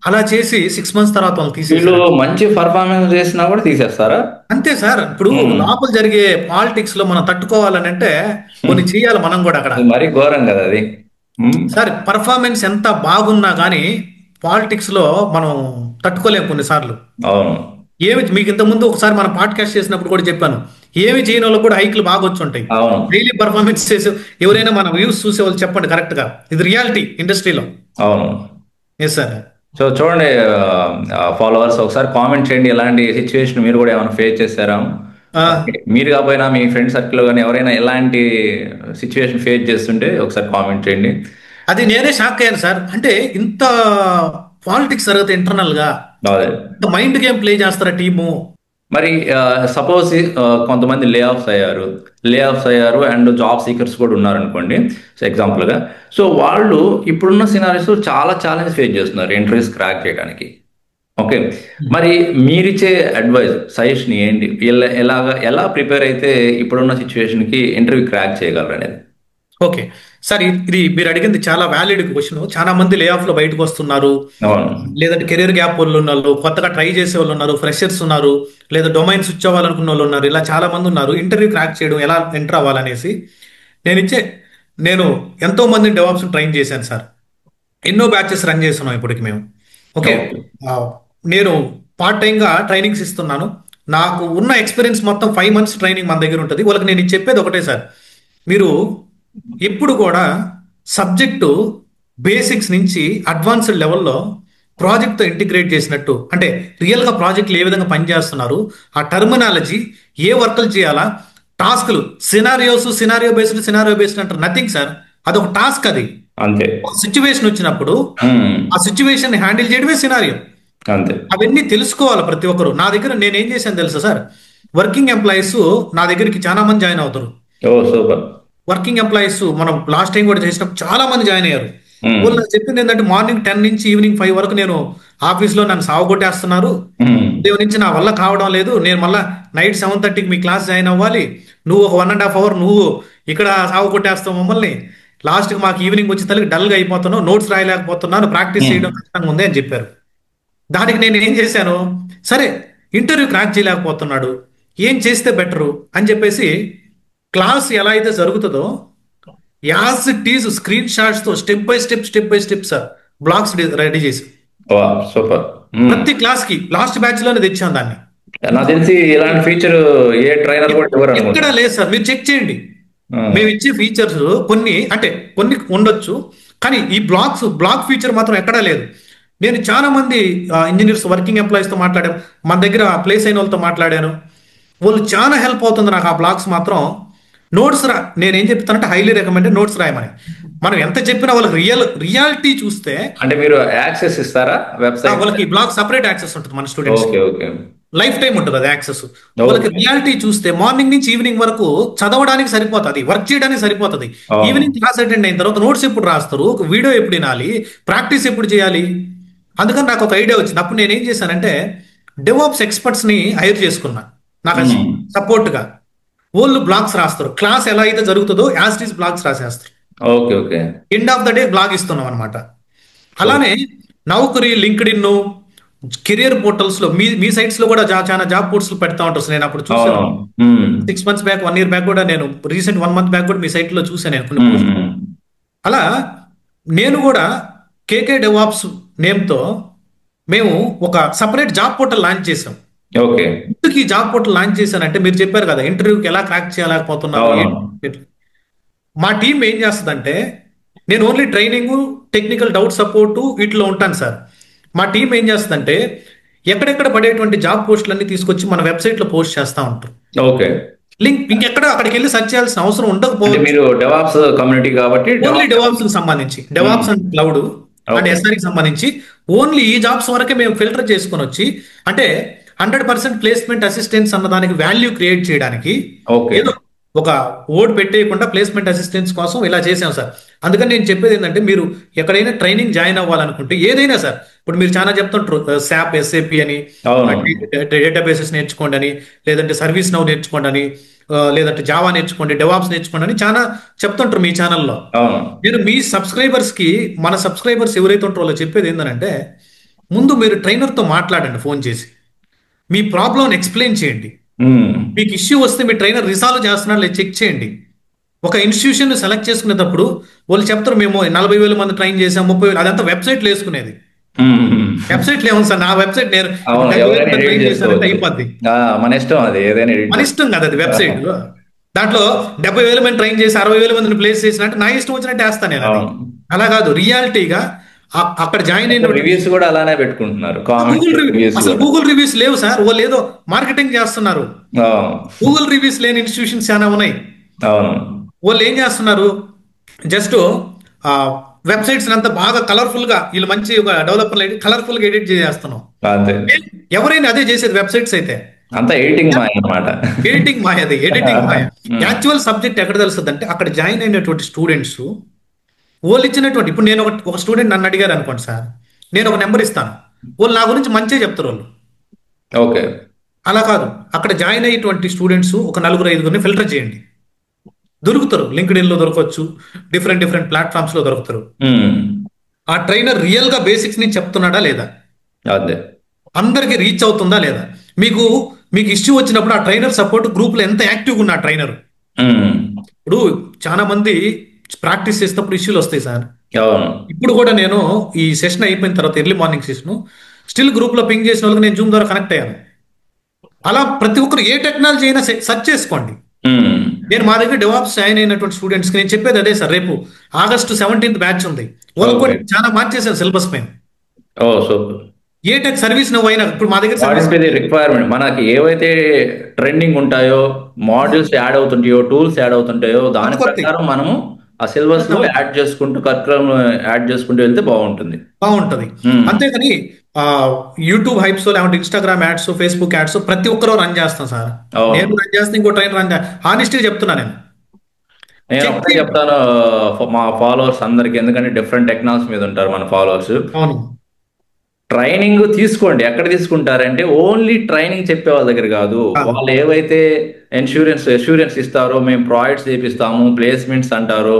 అలా చేసి 6 months తర్వాత వాళ్ళు తీసేసి మంచి పర్ఫార్మెన్స్ చేసినా కూడా తీసేస్తారా? అంతే సార్. ఇప్పుడు లోపల జరిగే పాలిటిక్స్ లో మనం తట్టుకోవాలని అంటే కొన్ని చేయాలి మనం కూడా అక్కడ. మరీ ఘోరం కదా అది సార్. పర్ఫార్మెన్స్ ఎంత బాగున్నా కానీ పాలిటిక్స్ లో మనం తట్టుకోలేము కొన్నిసార్లు. ఏమి మీకు ఇంత ముందు ఒకసారి మనం పాడ్కాస్ట్ చేసినప్పుడు కూడా చెప్పాను, ఏమి చేయని వాళ్ళకి కూడా హైక్లు బాగా వచ్చి ఉంటాయి. డైలీ పర్ఫార్మెన్స్ చేసే ఎవరైనా మన వ్యూస్ చూసే వాళ్ళు చెప్పండి కరెక్ట్ గా, ఇది రియాలిటీ ఇండస్ట్రీలో. అవును. Yes sir. సో చూడండి ఫాలోవర్స్, ఒకసారి కామెంట్ చేయండి ఎలాంటి సిచ్యువేషన్ మీరు కూడా ఏమైనా ఫేస్ చేశారా, మీరు కాకపోయినా మీ ఫ్రెండ్ సర్కిల్ కానీ ఎవరైనా ఎలాంటి సిచ్యువేషన్ ఫేస్ చేస్తుంటే ఒకసారి కామెంట్ చేయండి. అది నేనే షాక్ అయ్యాను సార్. అంటే ఇంత పాలిటిక్స్ జరుగుతాయి ఇంటర్నల్ గా, మైండ్ గేమ్ ప్లే చేస్తారా టీము. మరి సపోజ్ కొంతమంది లే ఆఫ్స్ అయ్యారు అండ్ జాబ్ సీకర్స్ కూడా ఉన్నారు అనుకోండి ఎగ్జాంపుల్గా. సో వాళ్ళు ఇప్పుడున్న సినారీస్ చాలా ఛాలెంజ్ ఫేస్ చేస్తున్నారు ఇంటర్వ్యూస్ క్రాక్ చేయడానికి. ఓకే, మరి మీరిచ్చే అడ్వైస్ సజెషన్ ఏంటి, ఎలా ప్రిపేర్ అయితే ఇప్పుడున్న సిచ్యువేషన్కి ఇంటర్వ్యూ క్రాక్ చేయగలరు అనేది? ఓకే సార్, ఇది మీరు అడిగింది చాలా వ్యాలిడ్ క్వశ్చన్. చాలా మంది లే ఆఫ్ లో బయటకు వస్తున్నారు, లేదంటే కెరీర్ గ్యాప్ వాళ్ళు ఉన్నారు, కొత్తగా ట్రై చేసే వాళ్ళు ఉన్నారు, ఫ్రెషర్స్ ఉన్నారు, లేదా డొమైన్ స్విచ్ అవ్వాలనుకున్న వాళ్ళు ఉన్నారు. ఇలా చాలా మంది ఉన్నారు ఇంటర్వ్యూ క్రాక్ చేయడం ఎలా ఎంటర్ అవ్వాలనేసి. నేను ఎంతో మందిని డెవాప్స్ ట్రైన్ చేశాను సార్. ఎన్నో బ్యాచెస్ రన్ చేస్తున్నాం ఇప్పటికి మేము. ఓకే, నేను పార్ట్ టైంగా ట్రైనింగ్స్ ఇస్తున్నాను. నాకు ఉన్న ఎక్స్పీరియన్స్ మొత్తం 5 months ట్రైనింగ్ మన దగ్గర ఉంటుంది. వాళ్ళకి నేను చెప్పేది ఒకటే సార్, మీరు ఎప్పుడు కూడా సబ్జెక్టు బేసిక్స్ నుంచి అడ్వాన్స్డ్ లెవెల్లో ప్రాజెక్ట్తో ఇంటిగ్రేట్ చేసినట్టు, అంటే రియల్గా ప్రాజెక్టులు ఏ విధంగా పనిచేస్తున్నారు, ఆ టర్మినాలజీ, ఏ వర్క్లు చేయాలా, టాస్క్లు, సినారియో బేస్డ్ అంటారు. నథింగ్ సార్, అదొక టాస్క్. అది అంతే. సిచ్యువేషన్ వచ్చినప్పుడు ఆ సిచ్యువేషన్ హ్యాండిల్ చేయడమే సినారియో. అంతే. అవన్నీ తెలుసుకోవాలి ప్రతి ఒక్కరు. నా దగ్గర నేనేం చేశాను తెలుసా సార్, వర్కింగ్ ఎంప్లాయీస్ నా దగ్గరికి చాలా మంది జాయిన్ అవుతారు. వర్కింగ్ ఎంప్లాయీస్ మనం లాస్ట్ టైం కూడా చేసినప్పుడు చాలా మంది జాయిన్ అయ్యారు. వాళ్ళు నాకు చెప్పింది ఏంటంటే మార్నింగ్ 10 నుంచి ఈవినింగ్ 5 వరకు నేను ఆఫీస్లో నన్ను సావగొట్టేస్తున్నారు, ఉదయం నుంచి నా వల్ల కావడం లేదు, నేను మళ్ళీ నైట్ 7:30కి మీ క్లాస్ జాయిన్ అవ్వాలి, నువ్వు ఒక 1.5 hour నువ్వు ఇక్కడ సాగు కొట్టేస్తావు మమ్మల్ని, లాస్ట్కి మాకు ఈవినింగ్ వచ్చి తల్లి డల్గా అయిపోతున్నావు, నోట్స్ రాయలేకపోతున్నాను, ప్రాక్టీస్ చేయడం కష్టంగా ఉంది అని చెప్పారు. దానికి నేను ఏం చేశాను, సరే ఇంటర్వ్యూ క్రాక్ చేయలేకపోతున్నాడు, ఏం చేస్తే బెటరు అని చెప్పేసి క్లాస్ ఎలా అయితే జరుగుతుందో as it is screen shots తో step by step sir blogs ready చేసి సూపర్. ప్రతి క్లాస్ కి లాస్ట్ బ్యాచ్ లోనే తెచ్చాను దాన్ని. నాకు తెలిసి ఇలాంటి ఫీచర్ ఏ ట్రైనర్ కూడా ఇవ్వరు అనుకుంటా. ఎక్కడ లేదు సార్, మీరు చెక్ చేయండి. మేము ఇచ్చే ఫీచర్స్ కొన్ని ఉండొచ్చు, కానీ ఈ బ్లాగ్ ఫీచర్ మాత్రం ఎక్కడా లేదు. నేను చాలా మంది ఇంజనీర్స్ వర్కింగ్ ఎంప్లాయీస్ తో మాట్లాడాను, మన దగ్గర ప్లేస్ అయిన వాళ్ళతో మాట్లాడాను, వాళ్ళు చాలా హెల్ప్ అవుతుంది నాకు ఆ బ్లాగ్స్ మాత్రం. నోట్స్ నేనేం చెప్తానంటే హైలీ రికమెండెడ్ నోట్స్ రాయమని. మనం ఎంత చెప్పినా వాళ్ళకి రియాలిటీ చూస్తే, అంటే మీరు యాక్సెస్ ఇస్తారా వెబ్సైట్? వాళ్ళకి బ్లాగ్ సపరేట్ యాక్సెస్ ఉంటుంది మన స్టూడెంట్స్, లైఫ్ టైం ఉంటుంది అది యాక్సెస్. వాళ్ళకి రియాలిటీ చూస్తే మార్నింగ్ నుంచి ఈవినింగ్ వరకు చదవడానికి సరిపోతుంది, వర్క్ చేయడానికి సరిపోతుంది. ఈవినింగ్ క్లాస్ అటెండ్ అయిన తర్వాత నోట్స్ ఎప్పుడు రాస్తారు, వీడియో ఎప్పుడు వినాలి, ప్రాక్టీస్ ఎప్పుడు చేయాలి. అందుకని నాకు ఒక ఐడియా వచ్చింది. అప్పుడు నేను ఏం చేశానంటే డెవాప్స్ ఎక్స్పర్ట్స్ ని హైర్ చేసుకున్నా నాకు సపోర్ట్ గా. వాళ్ళు బ్లాగ్స్ రాస్తారు, క్లాస్ ఎలా అయితే జరుగుతుందో యాజ్ ఇట్ ఈస్ బ్లాగ్స్ రాసేస్తారు. End of the day blog ఇస్తున్నాం అనమాట. అలానే నౌకరీ, లింక్డ్ఇన్, కెరియర్ పోర్టల్స్ లో మీ సైట్స్ లో కూడా చాలా జాబ్ పోర్ట్స్ పెడతా ఉంటారు. నేను అప్పుడు చూసాను 6 months బ్యాక్, 1 year బ్యాక్ కూడా, నేను రీసెంట్ 1 month బ్యాక్ కూడా మీ సైట్ లో చూసాను నేను కొన్ని. అలా నేను కూడా కేకే డెవాప్స్ నేమ్ తో మేము ఒక సపరేట్ జాబ్ పోర్టల్ లాంచ్ చేసాం. ఎందుకు ఈ జాబ్ పోర్టల్ లాంచ్ చేశానంటే, మీరు చెప్పారు కదా ఇంటర్వ్యూకి ఎలా క్రాక్ చేయలేకపోతున్నాను. మా టీం ఏం చేస్తుందంటే, నేను only training, technical doubt support వీటిలో ఉంటాను సార్. మా టీం ఏం చేస్తుందంటే ఎక్కడెక్కడ పడేటువంటి జాబ్ పోస్టులన్నీ తీసుకొచ్చి మన వెబ్సైట్ లో పోస్ట్ చేస్తా ఉంటారు. లింక్ ఇంకెక్కడ అక్కడికి వెళ్ళి సెర్చ్ చేయాల్సిన అవసరం ఉండకపోవచ్చు. మీరు డెవాప్స్ కమ్యూనిటీ కాబట్టి ఓన్లీ డెవాప్స్ కి సంబంధించి, డెవాప్స్ అండ్ క్లౌడ్ అండ్ ఎస్ఆర్కి సంబంధించి ఓన్లీ ఈ జాబ్స్ వరకే మేము ఫిల్టర్ చేసుకొని వచ్చి, అంటే 100% ప్లేస్మెంట్ అసిస్టెన్స్ అన్న దానికి వాల్యూ క్రియేట్ చేయడానికి ఏదో ఒక ఓడ్ పెట్టేయకుండా ప్లేస్మెంట్ అసిస్టెన్స్ కోసం ఇలా చేసాం సార్. అందుకని నేను చెప్పేది ఏంటంటే, మీరు ఎక్కడైనా ట్రైనింగ్ జాయిన్ అవ్వాలనుకుంటే ఏదైనా సార్, ఇప్పుడు మీరు చాలా చెప్తుంటారు SAP, SAP అని, డేటాబేసెస్ నేర్చుకోండి అని, లేదంటే సర్వీస్ నౌ నేర్చుకోండి అని, లేదంటే జావా నేర్చుకోండి, డెవాప్స్ నేర్చుకోండి అని చాలా చెప్తుంటారు మీ ఛానల్లో. నేను మీ సబ్స్క్రైబర్స్ కి, మన సబ్స్క్రైబర్స్ ఎవరైతే ఉంటారో వాళ్ళు చెప్పేది ఏంటంటే, ముందు మీరు ట్రైనర్ తో మాట్లాడండి, ఫోన్ చేసి మీ ప్రాబ్లం ఎక్స్ప్లెయిన్ చేయండి. మీకు ఇష్యూ వస్తే మీ ట్రైనర్ రిసాల్వ్ చేస్తున్నాడు లేదు చెక్ చేయండి. ఒక ఇన్స్టిట్యూషన్ సెలెక్ట్ చేసుకునేటప్పుడు వాళ్ళు చెప్తారు మేము 40,000 మంది ట్రైన్ చేసాం, 30,000, అదంతా వెబ్సైట్ లో వేసుకునేది. వెబ్సైట్ లేవు సార్, నా వెబ్సైట్ నేను అయిపోద్ది, మన ఇష్టం కదా అది వెబ్సైట్. దాంట్లో 70,000 మంది ట్రైన్ చేసి 60,000 మందిని ప్లేస్ చేసినట్టు నా ఇష్టం వచ్చినట్టు వేస్తాను నేను. అలా కాదు, రియాలిటీగా అక్కడ జాయిన్ అయిన రివ్యూస్ కూడా అలానే పెట్టుకుంటున్నారు. అసలు గూగుల్ రివ్యూస్ లేవు సార్, వాళ్ళు ఏదో మార్కెటింగ్ చేస్తున్నారు. గూగుల్ రివ్యూస్ లేని ఇన్స్టిట్యూషన్స్ చాలా ఉన్నాయి. వాళ్ళు ఏం చేస్తున్నారు, జస్ట్ వెబ్సైట్స్ అంతా బాగా కలర్ఫుల్ గా, వీళ్ళు మంచి ఒక డెవలపర్లు కలర్ఫుల్ గా ఎడిట్ చేస్తున్నాం. ఎవరైనా అదే చేసేది వెబ్సైట్స్ అయితే అంతా ఎడిటింగ్ మాయ అన్నమాట. ఎడిటింగ్ మాయ, అది ఎడిటింగ్ మాయ. యాక్చువల్ సబ్జెక్ట్ ఎక్కడ తెలుస్తుంది అంటే, అక్కడ జాయిన్ అయినటువంటి స్టూడెంట్స్ వాళ్ళు ఇచ్చినటువంటి, ఇప్పుడు నేను ఒక స్టూడెంట్ నన్ను అడిగారు అనుకోండి సార్, నేను ఒక నెంబర్ ఇస్తాను, వాళ్ళు నా గురించి మంచిగా చెప్తారు వాళ్ళు. అలా కాదు, అక్కడ జాయిన్ అయ్యేటువంటి స్టూడెంట్స్ ఒక 4-5 ఫిల్టర్ చేయండి, దొరుకుతారు. లింక్డ్ఇన్ లో దొరకవచ్చు, డిఫరెంట్ ప్లాట్ఫామ్స్ లో దొరుకుతారు. ఆ ట్రైనర్ రియల్ గా బేసిక్స్ ని చెప్తున్నాడా లేదా, అందరికి రీచ్ అవుతుందా లేదా, మీకు ఇష్యూ వచ్చినప్పుడు ఆ ట్రైనర్ సపోర్ట్ గ్రూప్ లో ఎంత యాక్టివ్గా ఉన్న ట్రైనర్. ఇప్పుడు చాలా మంది ప్రాక్టీస్ చేసేటప్పుడు ఇష్యూలు వస్తాయి సార్. ఇప్పుడు కూడా నేను ఈ సెషన్ అయిపోయిన తర్వాత early morning session still group లో పింగ్ చేసిన వాళ్ళకి నేను జూమ్ ద్వారా కనెక్ట్ అయ్యాను. అలా ప్రతి ఒక్కరు ఏ టెక్నాలజీ అయినా సెర్చ్ చేసుకోండి. నేను మా దగ్గర డెవాప్స్ జాయిన్ అయినటువంటి స్టూడెంట్స్ కి నేను చెప్పేది అదే సార్, రేపు August 17th బ్యాచ్ ఉంది, వాళ్ళు కూడా చాలా మార్చేసారు సిలబస్ పైన. ఏ టెక్ సర్వీస్ నువ్వు అయినా ఇప్పుడు మా దగ్గర రిక్వైర్మెంట్ మనకి ఏవైతే ట్రెండింగ్ ఉంటాయో, మాడ్యూల్స్ యాడ్ అవుతుంటాయో, టూల్స్ యాడ్ అవుతుంటాయో, దాని ప్రకారం మనము ఆ సిలబస్ లో యాడ్ చేసుకుంటూ, కరికులం యాడ్ చేసుకుంటూ వెళ్తే బాగుంటుంది. అంతేకాని యూట్యూబ్ హైప్స్, లేకపోతే ఇన్స్టాగ్రామ్ యాడ్స్, ఫేస్బుక్ యాడ్స్ ప్రతి ఒక్కరూ రన్ చేస్తాం సార్. నేను రన్ చేస్తాను, ఇంకో ట్రైన్ రన్ చేస్తాను. హానెస్ట్గా చెప్తున్నా నేను ఒకటే చెప్తాను మా ఫాలోవర్స్ అందరికి, ఎందుకంటే డిఫరెంట్ టెక్నాలజీ మీద ఉంటారు మన ఫాలోవర్స్. ట్రైనింగ్ తీసుకోండి. ఎక్కడ తీసుకుంటారంటే ఓన్లీ ట్రైనింగ్ చెప్పే వాళ్ళ దగ్గర కాదు. ఆ, వాళ్ళు ఏవైతే అష్యూరెన్స్ ఇస్తారో, మేము ప్రాజెక్ట్స్ చేపిస్తాము, ప్లేస్మెంట్స్ అంటారో,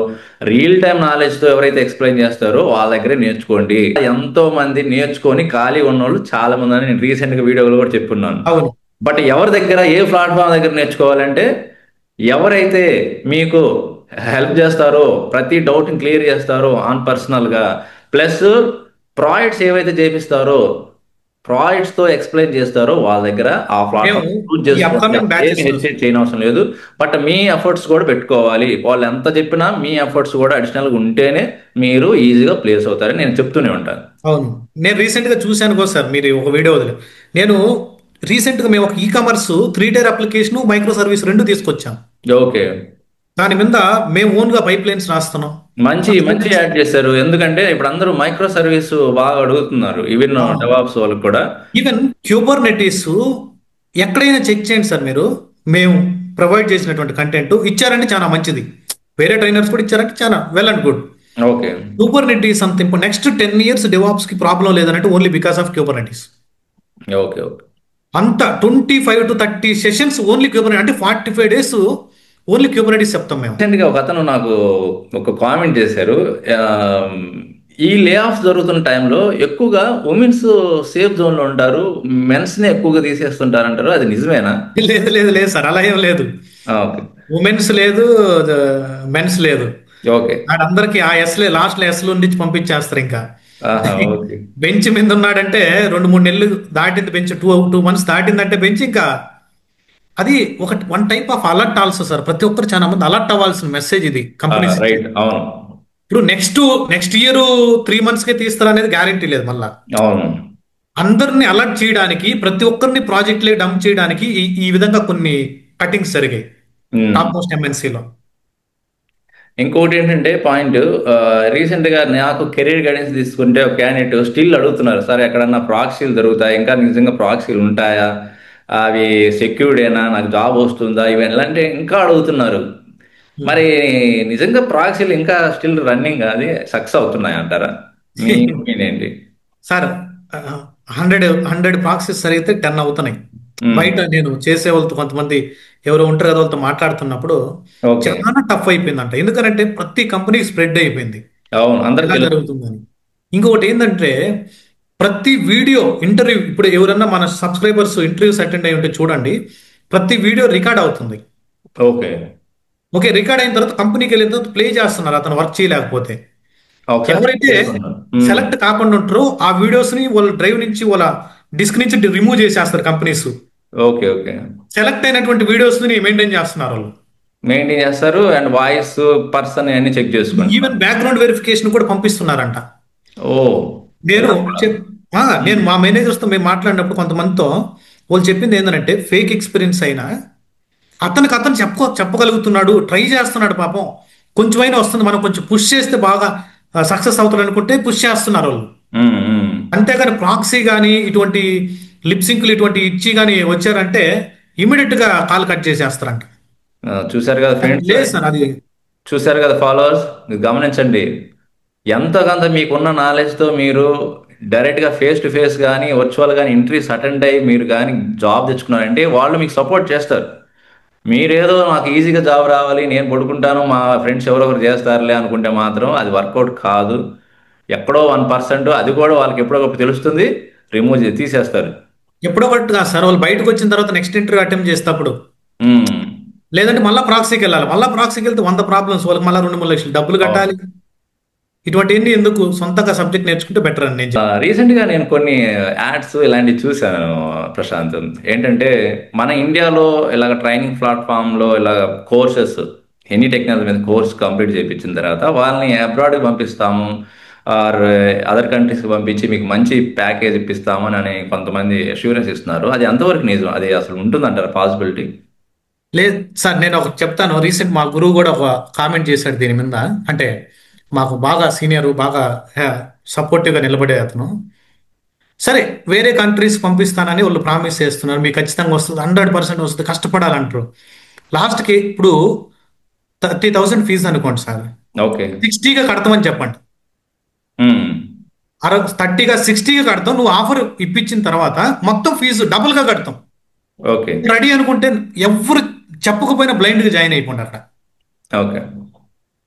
రియల్ టైం నాలెడ్జ్తో ఎవరైతే ఎక్స్ప్లెయిన్ చేస్తారో వాళ్ళ దగ్గరే నేర్చుకోండి. ఎంతో మంది నేర్చుకొని ఖాళీ ఉన్నోళ్ళు చాలా మంది అని నేను రీసెంట్గా వీడియోలో కూడా చెప్పున్నాను. అవును. బట్ ఎవరి దగ్గర, ఏ ప్లాట్ఫామ్ దగ్గర నేర్చుకోవాలంటే ఎవరైతే మీకు హెల్ప్ చేస్తారో, ప్రతి డౌట్ని క్లియర్ చేస్తారో ఆన్ పర్సనల్గా, ప్లస్ ప్రాజెక్ట్స్ ఏవైతే చేపిస్తారో, ప్రాజెక్ట్స్తో ఎక్స్ప్లెయిన్ చేస్తారో వాళ్ళ దగ్గర ఆ మేము ప్లాట్ఫామ్ చూస్ ఈ చేసుకోండి. అప్కమింగ్ ఏమి బ్యాచెస్ లో హెసిటేట్ చేయనవసరం లేదు. బట్ మీ ఎఫర్ట్స్ కూడా పెట్టుకోవాలి. వాళ్ళు ఎంత చెప్పినా మీ ఎఫర్ట్స్ కూడా అడిషనల్గా ఉంటేనే మీరు ఈజీగా ప్లేస్ అవుతారని నేను చెప్తూనే ఉంటాను. అవును. నేను రీసెంట్ గా చూశాను కదా సార్, మీరు ఒక వీడియో వదిలే. నేను రీసెంట్ గా మేము ఒక commerce 3 tier application micro service రెండు తీసుకొచ్చాం. ఓకే. దాని మీద మేము ఓన్ గా పైప్ లైన్స్ రాస్తున్నాం. మంచి మంచి యాడ్ చేశారు. ఎందుకంటే ఇప్పుడు అందరూ మైక్రో సర్వీస్ బాగా అడుగుతున్నారు, ఈవెన్ డెవాప్స్ వాళ్ళకి కూడా. ఈవెన్ క్యూబర్నెటీస్ ఎక్కడైనా చెక్ చేయండి సార్ మీరు. మేము ప్రొవైడ్ చేసినటువంటి కంటెంట్ ఇచ్చారంటే చాలా మంచిది. వేరే ట్రైనర్స్ కూడా ఇచ్చారంటే చాలా well and good. Okay. Kubernetes అంత ఇప్పుడు నెక్స్ట్ 10 years డెవాప్స్ కి ప్రాబ్లం లేదన్నట్టు only because of Kubernetes. Okay. Okay. అంత 25 to 30 సెషన్స్ ఓన్లీ క్యూబర్నెటీస్, అంటే 45 days ఓన్లీ క్యూబర్నెటీస్ చెప్తాం మేము. రీసెంట్గా ఒక అతను నాకు ఒక కామెంట్ చేశారు. ఆ, ఈ లే ఆఫ్ జరుగుతున్న టైంలో ఎక్కువగా ఉమెన్స్ సేఫ్ జోన్లో ఉంటారు, మెన్స్ని ఎక్కువగా తీసేస్తుంటారు అంటారు. అది నిజమేనా? లేదు లేదు లేదు సార్, అలా ఏం లేదు. ఓకే. ఉమెన్స్ లేదు, మెన్స్ లేదు. ఓకే. అందరికి ఆ ఎస్లే లాస్ట్ ఎస్లు నుంచి పంపించేస్తారు ఇంకా. ఆహా. ఓకే. బెంచ్ మీద ఉన్నాడంటే 2-3 నెలలు దాటింది, బెంచ్ 2 months దాటిందంటే బెంచ్ ఇంకా. అది one type of alert also sir. ప్రతి ఒక్కరు చాలా మంది అలర్ట్ అవ్వాల్సిన మెసేజ్ ఇది కంపెనీస్. రైట్. అవును. ఇప్పుడు నెక్స్ట్ ఇయర్ 3 months కే తీస్తారనేది గ్యారెంటీ లేదు. మళ్ళా అవును. అందరిని అలర్ట్ చేయడానికి, ప్రతి ఒక్కరిని ప్రాజెక్ట్లే డంప్ చేయడానికి ఈ విధంగా కొన్ని కటింగ్స్ జరిగాయి ఉమ్. Top most ఎంఎన్సీలో. ఇంకోటి ఏంటంటే పాయింట్, రీసెంట్గా నాకు కెరీర్ గైడెన్స్ తీసుకుంటే ఒక క్యాండిడేట్ స్టిల్ అడుగుతున్నారు, సార్ ఎక్కడన్నా ప్రాక్సీలు దొరుకుతాయి, ఇంకా నిజంగా ప్రాక్సీలు ఉంటాయా, అవి సెక్యూర్డేనా, నాకు జాబ్ వస్తుందా, ఇవన్నీ అంటే ఇంకా అడుగుతున్నారు. మరి నిజంగా ప్రాక్సీలు ఇంకా స్టిల్ రన్నింగ్, అది సక్సెస్ అవుతున్నాయి అంటారా? మీ ఒపీనియన్ ఏంటి? సార్ 100 ప్రాక్సీస్ జరిగితే 10 అవుతున్నాయి. బయట నేను చేసే వాళ్ళతో కొంతమంది ఎవరో ఉంటారు కదా, వాళ్ళతో మాట్లాడుతున్నప్పుడు ఓకే. చాలా టఫ్ అయిపోయిందంట. ఎందుకంటే ప్రతి కంపెనీ స్ప్రెడ్ అయిపోయింది అవును, అందరికి ఎలా తెలుసు. జరుగుతుందని. ఇంకొకటి ఏంటంటే ప్రతి వీడియో ఇంటర్వ్యూ, ఇప్పుడు ఎవరన్నా మన సబ్స్క్రైబర్స్ ఇంటర్వ్యూస్ అటెండ్ అయి ఉంటే చూడండి, ప్రతి వీడియో రికార్డ్ అవుతుంది. ఓకే. ఓకే, రికార్డ్ అయిన తర్వాత కంపెనీకి వెళ్ళిన తర్వాత ప్లే చేస్తున్నారు అతను వర్క్ చేయలేకపోతే. ఒకసారి ఎవరైతే చేసుకున్నాను. ఉమ్. సెలెక్ట్ కాకుండా ఉంటారో ఆ వీడియోస్ ని వాళ్ళ డ్రైవ్ నుంచి, వాళ్ళ డిస్క్ నుంచి రిమూవ్ చేసేస్తారు కంపెనీస్. ఓకే. ఓకే. సెలెక్ట్ అయినటువంటి వీడియోస్ ని మెయింటైన్ చేస్తున్నారు వాళ్ళు. మెయింటైన్ చేస్తారు అండ్ వాయిస్, పర్సన్ అన్ని చెక్ చేసుకుంటారు. ఈవెన్ బ్యాక్గ్రౌండ్ వెరిఫికేషన్ కూడా పంపిస్తున్నారంట. ఓ. నేను ఇలా కూడా. చెప్ నేను మా మేనేజర్స్ తో మేము మాట్లాడినప్పుడు కొంతమందితో వాళ్ళు చెప్పింది ఏంటంటే, ఫేక్ ఎక్స్పీరియన్స్ అయినా అతను చెప్పగలుగుతున్నాడు, ట్రై చేస్తున్నాడు పాపం, కొంచెమైనా వస్తుంది, మనం కొంచెం పుష్ చేస్తే బాగా సక్సెస్ అవుతాడు అనుకుంటే పుష్ చేస్తున్నారు వాళ్ళు. ఉమ్. ఉమ్. అంతేగాని ప్రాక్సీ కానీ ఇటువంటి లిప్సింక్లు ఇటువంటి ఇచ్చి కానీ వచ్చారంటే ఇమీడియట్ గా కాల్ కట్ చేసేస్తారంట. చూశారు కదా ఫ్రెండ్స్, లేదు సార్ అది. చూశారు కదా ఫాలోవర్స్, గమనించండి. ఎంతకంత మీకున్న నాలెడ్జ్తో మీరు డైరెక్ట్గా ఫేస్ టు ఫేస్ కానీ వర్చువల్ కానీ ఇంటర్వ్యూస్ అటెండ్ అయ్యి మీరు కానీ జాబ్ తెచ్చుకున్నారంటే వాళ్ళు మీకు సపోర్ట్ చేస్తారు. మీరేదో నాకు ఈజీగా జాబ్ రావాలి, నేను పడుకుంటాను, మా ఫ్రెండ్స్ ఎవరొకరు చేస్తారులే అనుకుంటే మాత్రం అది వర్కౌట్ కాదు. ఎక్కడో 1%, అది కూడా వాళ్ళకి ఎప్పుడొకప్పుడు తెలుస్తుంది, తీసేస్తారు. ఎప్పుడో ఒకటి కాదు సార్, వాళ్ళు బయటకు వచ్చిన తర్వాత నెక్స్ట్ ఇంటర్వ్యూ అటెంప్ట్ చేసేటప్పుడు, ఉమ్. లేదంటే మళ్ళీ ప్రాక్సీకి వెళ్ళాలి. మళ్ళీ ప్రాక్సీకి వెళ్తే 100 ప్రాబ్లమ్స్, వాళ్ళకి మళ్ళీ 2-3 లక్షలు డబ్బులు కట్టాలి. ఇటువంటి ఎందుకు, సొంతంగా సబ్జెక్ట్ నేర్చుకుంటే బెటర్ అని నేను రీసెంట్గా నేను కొన్ని యాడ్స్ ఇలాంటివి చూశాను ప్రశాంత్. ఏంటంటే మన ఇండియాలో ఇలాగ ట్రైనింగ్ ప్లాట్ఫామ్లో ఇలాగ కోర్సెస్, ఎనీ టెక్నాలజీ మీద కోర్స్ కంప్లీట్ చేయించిన తర్వాత వాళ్ళని అబ్రాడ్కి పంపిస్తాము ఆర్ అదర్ కంట్రీస్కి పంపించి మీకు మంచి ప్యాకేజ్ ఇప్పిస్తామని అని కొంతమంది అష్యూరెన్స్ ఇస్తున్నారు. అది ఎంతవరకు నిజం? అది అసలు ఉంటుందంటారా పాసిబిలిటీ? లేదు సార్. నేను ఒకటి చెప్తాను. రీసెంట్ మా గురువు కూడా ఒక కామెంట్ చేశాడు దీని మీద. అంటే మాకు బాగా సీనియర్, బాగా సపోర్టివ్గా నిలబడే అతను. సరే, వేరే కంట్రీస్ పంపిస్తానని వాళ్ళు ప్రామిస్ చేస్తున్నారు, మీకు ఖచ్చితంగా వస్తుంది, 100% వస్తుంది, కష్టపడాలంటారు. లాస్ట్కి ఇప్పుడు 30,000 ఫీజు అనుకోండి సార్, ఓకే. 60గా కడతామని చెప్పండి. ఉమ్. 30గా 60గా కడతాం. నువ్వు ఆఫర్ ఇప్పించిన తర్వాత మొత్తం ఫీజు డబుల్గా కడతాం. ఓకే. రెడీ అనుకుంటే ఎవరు చెప్పకపోయినా బ్లైండ్గా జాయిన్ అయిపోండి అక్కడ, ఓకే.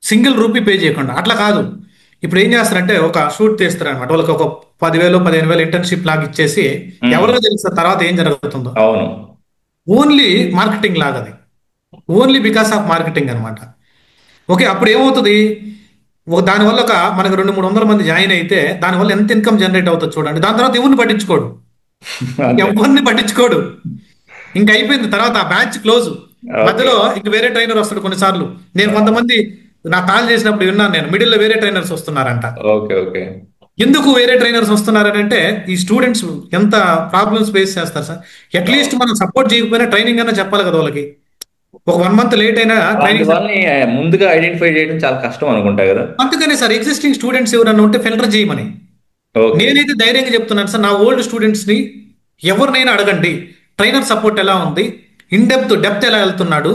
సింగిల్ రూపీ పే చేయకుండా. అట్లా కాదు, ఇప్పుడు ఏం చేస్తారంటే ఒక షూట్ తీస్తారు అనమాట, వాళ్ళకి ఒక 10,000 15,000 ఇంటర్న్షిప్ లాగా ఇచ్చేసి ఎవరికో తెలుస్తారు తర్వాత ఏం జరుగుతుందో. అవును. ఓన్లీ మార్కెటింగ్ లాగా అది, ఓన్లీ బికాస్ ఆఫ్ మార్కెటింగ్ అనమాట. ఓకే, అప్పుడు ఏమవుతుంది, దానివల్ల మనకు 200-300 మంది జాయిన్ అయితే దానివల్ల ఎంత ఇన్కమ్ జనరేట్ అవుతుంది చూడండి. దాని తర్వాత ఎవరిని పట్టించుకోడు, ఎవరిని పట్టించుకోడు, ఇంక అయిపోయింది. తర్వాత ఆ బ్యాచ్ క్లోజ్. మధ్యలో ఇంక వేరే ట్రైనర్ వస్తాడు కొన్నిసార్లు. నేను కొంతమంది నా కాల్ చేసినప్పుడు విన్నాను, నేను మిడిల్లో వేరే ట్రైనర్స్ వస్తున్నారంట. ఓకే. ఓకే. ఎందుకు వేరే ట్రైనర్స్ వస్తున్నారంటే ఈ స్టూడెంట్స్ ఎంత ప్రాబ్లమ్స్ ఫేస్ చేస్తారు సార్. అట్లీస్ట్ మనం సపోర్ట్ చేయకపోయినా ట్రైనింగ్ అన్నా చెప్పాలి కదా వాళ్ళకి. ఒక 1 month లేట్ అయినా ట్రైనింగ్. ముందుగా ఐడెంటిఫై చేయడం చాలా కష్టం అనుకుంటా కదా. అందుకనే సార్ ఎగ్జిస్టింగ్ స్టూడెంట్స్ ఎవరన్నా ఉంటే ఫిల్టర్ చేయమని నేనైతే ధైర్యంగా చెప్తున్నాను సార్. నా ఓల్డ్ స్టూడెంట్స్ ని ఎవరినైనా అడగండి, ట్రైనర్ సపోర్ట్ ఎలా ఉంది, డెప్త్ ఎలా వెళ్తున్నాడు,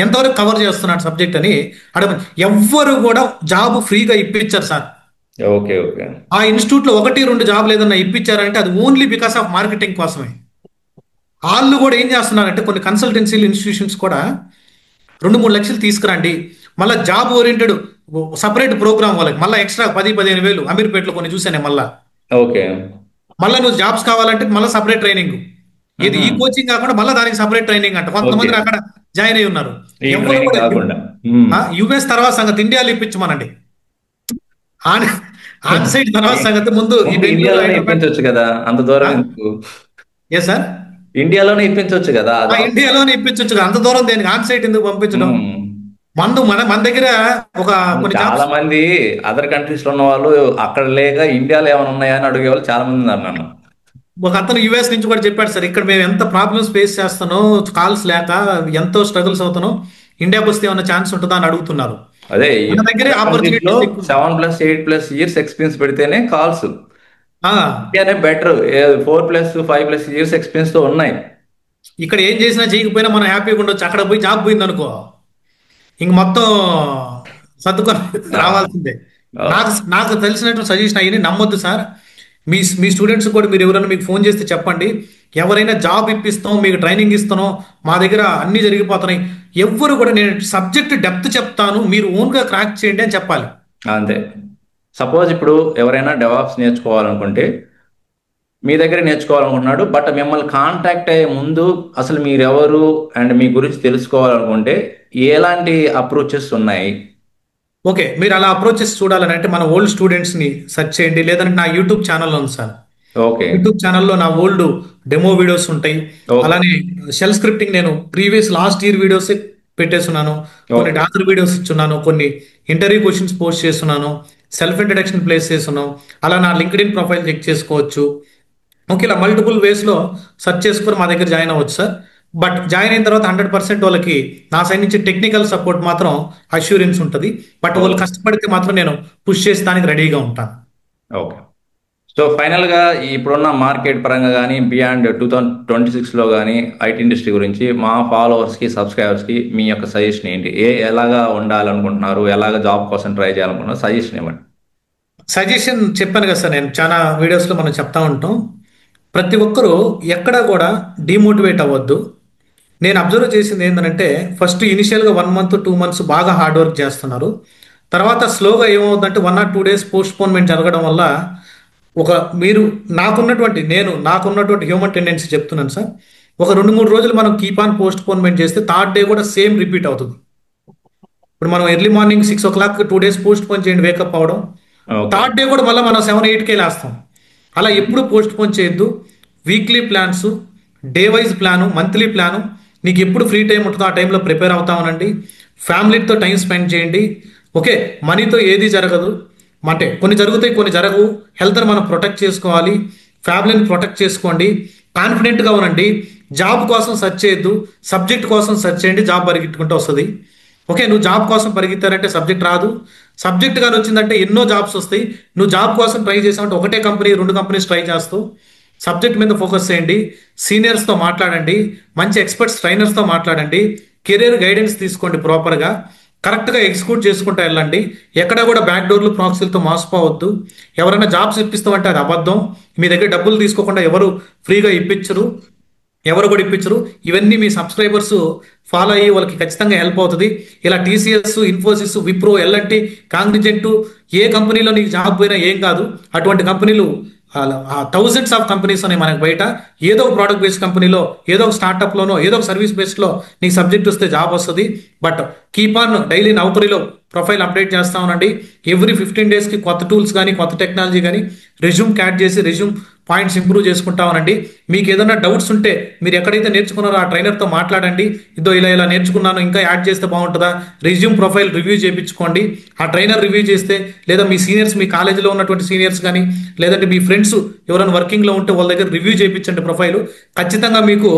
ఎంతవరకు కవర్ చేస్తున్నాడు సబ్జెక్ట్ అని అడగండి. ఎవ్వరు కూడా జాబ్ ఫ్రీగా ఇప్పించారు సార్. ఓకే. ఓకే. ఆ ఇన్స్టిట్యూట్ లో 1-2 జాబ్లు ఏదన్నా ఇప్పించారంటే అది ఓన్లీ బికాస్ ఆఫ్ మార్కెటింగ్ కోసమే. వాళ్ళు కూడా ఏం చేస్తున్నారంటే కొన్ని కన్సల్టెన్సీలు ఇన్స్టిట్యూషన్స్ కూడా 2-3 లక్షలు తీసుకురండి, మళ్ళీ జాబ్ ఓరియంటెడ్ సపరేట్ ప్రోగ్రామ్ వాళ్ళకి మళ్ళీ ఎక్స్ట్రా 10-15 వేలు అమీర్పేటలో కొన్ని చూసానే. మళ్ళా ఓకే. మళ్ళీ నువ్వు జాబ్స్ కావాలంటే మళ్ళీ సపరేట్ ట్రైనింగ్, ఇది ఈ కోచింగ్ కాకుండా మళ్ళీ దానికి సపరేట్ ట్రైనింగ్ అంట. కొంతమంది అక్కడ జాయిన్ అయి ఉన్నారు. యుఎస్ తర్వాత సంగతి ఇండియాలో ఇప్పించమనండి. ఆన్ సైడ్ తర్వాత సంగతి ముందు ఇప్పించవచ్చు కదా, అంత దూరం. ఏ సార్, ఇండియాలోనే ఇప్పించవచ్చు కదా. ఇండియాలోనే ఇప్పించవచ్చు కదా, అంత దూరం దేనికి ఆన్ సైట్ ఎందుకు పంపించడం. మన దగ్గర చాలా మంది అదర్ కంట్రీస్ లో ఉన్న వాళ్ళు అక్కడ లేక ఇండియాలో ఏమైనా ఉన్నాయా అని అడిగే వాళ్ళు చాలా మంది ఉన్నారు. నన్ను ఒక అతను యుఎస్ నుంచి కూడా చెప్పాడు సార్, ఇక్కడ మేము ఎంత ప్రాబ్లమ్స్ ఫేస్ చేస్తానో, కాల్స్ లేక ఎంతో స్ట్రగుల్స్ అవుతానో, ఇండియాకి వస్తే ఏమైనా ఛాన్స్ ఉంటుందా అని అడుగుతున్నారు. అదే దగ్గర 7+8+ ఇయర్స్ ఎక్స్పీరియన్స్ పెడితేనే కాల్స్ బెటర్. 4+5+ ఇయర్స్ ఎక్స్పీరియన్స్ తో ఉన్నాయి. ఇక్కడ ఏం చేసినా చేయకపోయినా మనం హ్యాపీగా ఉండొచ్చు. అక్కడ పోయి జాబ్ పోయింది అనుకో, ఇంక మొత్తం సర్దుకొని రావాల్సిందే. నాకు తెలిసినట్టు సజెషన్ అయ్యి నమ్మొద్దు సార్. మీ స్టూడెంట్స్ కూడా మీరు ఎవరైనా మీకు ఫోన్ చేస్తే చెప్పండి, ఎవరైనా జాబ్ ఇప్పిస్తాం, మీకు ట్రైనింగ్ ఇస్తానో, మా దగ్గర అన్ని జరిగిపోతున్నాయి. ఎవ్వరు కూడా నేను సబ్జెక్ట్ డెప్త్ చెప్తాను, మీరు ఓన్గా క్రాక్ చేయండి అని చెప్పాలి. అంతే. సపోజ్ ఇప్పుడు ఎవరైనా డెవాప్స్ నేర్చుకోవాలనుకుంటే మీ దగ్గర నేర్చుకోవాలనుకుంటున్నాడు, బట్ మిమ్మల్ని కాంటాక్ట్ అయ్యే ముందు అసలు మీరెవరు అండ్ మీ గురించి తెలుసుకోవాలనుకుంటే ఎలాంటి అప్రోచెస్ ఉన్నాయి? ఓకే, మీరు అలా అప్రోచెస్ చూడాలని అంటే మన ఓల్డ్ స్టూడెంట్స్ ని సెర్చ్ చేయండి, లేదంటే నా యూట్యూబ్ ఛానల్ ఉంది సార్. ఓకే. యూట్యూబ్ ఛానల్లో నా ఓల్డ్ డెమో వీడియోస్ ఉంటాయి. అలానే షెల్ స్క్రిప్టింగ్ నేను లాస్ట్ ఇయర్ వీడియోస్ పెట్టేస్తున్నాను, కొన్ని డాక్టర్ వీడియోస్ ఇచ్చున్నాను, కొన్ని ఇంటర్వ్యూ క్వశ్చన్స్ పోస్ట్ చేస్తున్నాను, సెల్ఫ్ ఇంట్రడక్షన్ ప్లేస్ చేస్తున్నాం. అలా నా లింక్డ్ఇన్ ప్రొఫైల్ చెక్ చేసుకోవచ్చు. ఓకే, ఇలా మల్టిపుల్ వేస్లో సెర్చ్ చేసుకుని మా దగ్గర జాయిన్ అవ్వచ్చు సార్. బట్ జాయిన్ అయిన తర్వాత 100% వాళ్ళకి నా సైడ్ నుంచి టెక్నికల్ సపోర్ట్ మాత్రం అష్యూరెన్స్ ఉంటుంది. బట్ వాళ్ళు కష్టపడితే మాత్రం నేను పుష్ చేసేదానికి రెడీగా ఉంటాను. ఓకే. సో ఫైనల్గా ఇప్పుడున్న మార్కెట్ పరంగా కానీ బియాండ్ 2026లో కానీ ఐటీ ఇండస్ట్రీ గురించి మా ఫాలోవర్స్కి, సబ్స్క్రైబర్స్కి మీ యొక్క సజెషన్ ఏంటి? ఎలాగా ఉండాలనుకుంటున్నారు, ఎలాగ జాబ్ కోసం ట్రై చేయాలనుకుంటున్నారు, సజెషన్ ఇవ్వండి. సజెషన్ చెప్పాను కదా సార్, నేను చాలా వీడియోస్లో మనం చెప్తా ఉంటాం, ప్రతి ఒక్కరూ ఎక్కడా కూడా డిమోటివేట్ అవ్వద్దు. నేను అబ్జర్వ్ చేసింది ఏంటంటే ఫస్ట్ ఇనిషియల్గా 1 month 2 months బాగా హార్డ్ వర్క్ చేస్తున్నారు. తర్వాత స్లోగా ఏమవుతుందంటే 1 or 2 days పోస్ట్పోన్మెంట్ జరగడం వల్ల మీరు నాకున్నటువంటి హ్యూమన్ టెండెన్సీ చెప్తున్నాను సార్, ఒక 2-3 రోజులు మనం కీప్ ఆన్ పోస్ట్పోన్మెంట్ చేస్తే 3rd day కూడా సేమ్ రిపీట్ అవుతుంది. ఇప్పుడు మనం early morning 6 o'clock 2 days postpone చేయండి, వేకప్ అవడం, 3rd day కూడా మళ్ళీ మనం 7-8 లేస్తాం. అలా ఎప్పుడు పోస్ట్పోన్ చేయొద్దు. Weekly plans, day wise plan, monthly plan, నీకు ఎప్పుడు ఫ్రీ టైం ఉంటుందో ఆ టైంలో ప్రిపేర్ అవుతామనండి. ఫ్యామిలీతో టైం స్పెండ్ చేయండి. ఓకే, మనీతో ఏది జరగదు, అంటే కొన్ని జరుగుతాయి, కొన్ని జరగవు. హెల్త్ని మనం ప్రొటెక్ట్ చేసుకోవాలి, ఫ్యామిలీని ప్రొటెక్ట్ చేసుకోండి, కాన్ఫిడెంట్గా ఉండండి. జాబ్ కోసం సెర్చ్ చేయొద్దు, సబ్జెక్ట్ కోసం సెర్చ్ చేయండి, జాబ్ పరిగెట్టుకుంటూ వస్తుంది. ఓకే, నువ్వు జాబ్ కోసం పరిగెత్తారంటే సబ్జెక్ట్ రాదు, సబ్జెక్ట్ కానీ వచ్చిందంటే ఎన్నో జాబ్స్ వస్తాయి. నువ్వు జాబ్ కోసం ట్రై చేసావంటే ఒకటే కంపెనీ 2 companies ట్రై చేస్తావు. సబ్జెక్ట్ మీద ఫోకస్ చేయండి, సీనియర్స్తో మాట్లాడండి, మంచి ఎక్స్పర్ట్స్ ట్రైనర్స్తో మాట్లాడండి, కెరీర్ గైడెన్స్ తీసుకోండి ప్రాపర్గా. కరెక్ట్గా ఎగ్జిక్యూట్ చేసుకుంటూ వెళ్ళండి. ఎక్కడ కూడా బ్యాక్ డోర్లు ప్రాక్సీలతో మోసపోవద్దు. ఎవరైనా జాబ్స్ ఇప్పిస్తామంటే అది అబద్ధం. మీ దగ్గర డబ్బులు తీసుకోకుండా ఎవరు ఫ్రీగా ఇప్పించరు, ఎవరు కూడా ఇప్పించరు. ఇవన్నీ మీ సబ్స్క్రైబర్స్ ఫాలో అయ్యి వాళ్ళకి ఖచ్చితంగా హెల్ప్ అవుతుంది. ఇలా TCS, Infosys, Wipro, L and T, Cognizant, ఏ కంపెనీలో నీకు జాబ్ పోయినా ఏం కాదు. అటువంటి కంపెనీలు థౌజండ్స్ ఆఫ్ కంపెనీస్ ఉన్నాయి మనకు బయట. ఏదో ఒక ప్రోడక్ట్ బేస్డ్ కంపెనీలో, ఏదో ఒక స్టార్టప్లోనో, ఏదో ఒక సర్వీస్ బేస్డ్లో నీకు సబ్జెక్ట్ వస్తే జాబ్ వస్తుంది. బట్ కీప్ ఆన్ డైలీ నౌకరీలో ప్రొఫైల్ అప్డేట్ చేస్తా ఉండండి. ఎవ్రీ 15 డేస్కి కొత్త టూల్స్ కానీ కొత్త టెక్నాలజీ కానీ రెజ్యూమ్ యాడ్ చేసి రెజ్యూమ్ పాయింట్స్ ఇంప్రూవ్ చేసుకుంటా ఉండండి. మీకు ఏదైనా డౌట్స్ ఉంటే మీరు ఎక్కడైతే నేర్చుకున్నారో ఆ ట్రైనర్తో మాట్లాడండి. ఇదో ఇలా ఇలా నేర్చుకున్నాను, ఇంకా యాడ్ చేస్తే బాగుంటుందా, రెజ్యూమ్ ప్రొఫైల్ రివ్యూ చేయించుకోండి. ఆ ట్రైనర్ రివ్యూ చేస్తే, లేదా మీ సీనియర్స్, మీ కాలేజీలో ఉన్నటువంటి సీనియర్స్ కానీ, లేదంటే మీ ఫ్రెండ్స్ ఎవరైనా వర్కింగ్లో ఉంటే వాళ్ళ దగ్గర రివ్యూ చేయించండి ప్రొఫైల్. ఖచ్చితంగా మీకు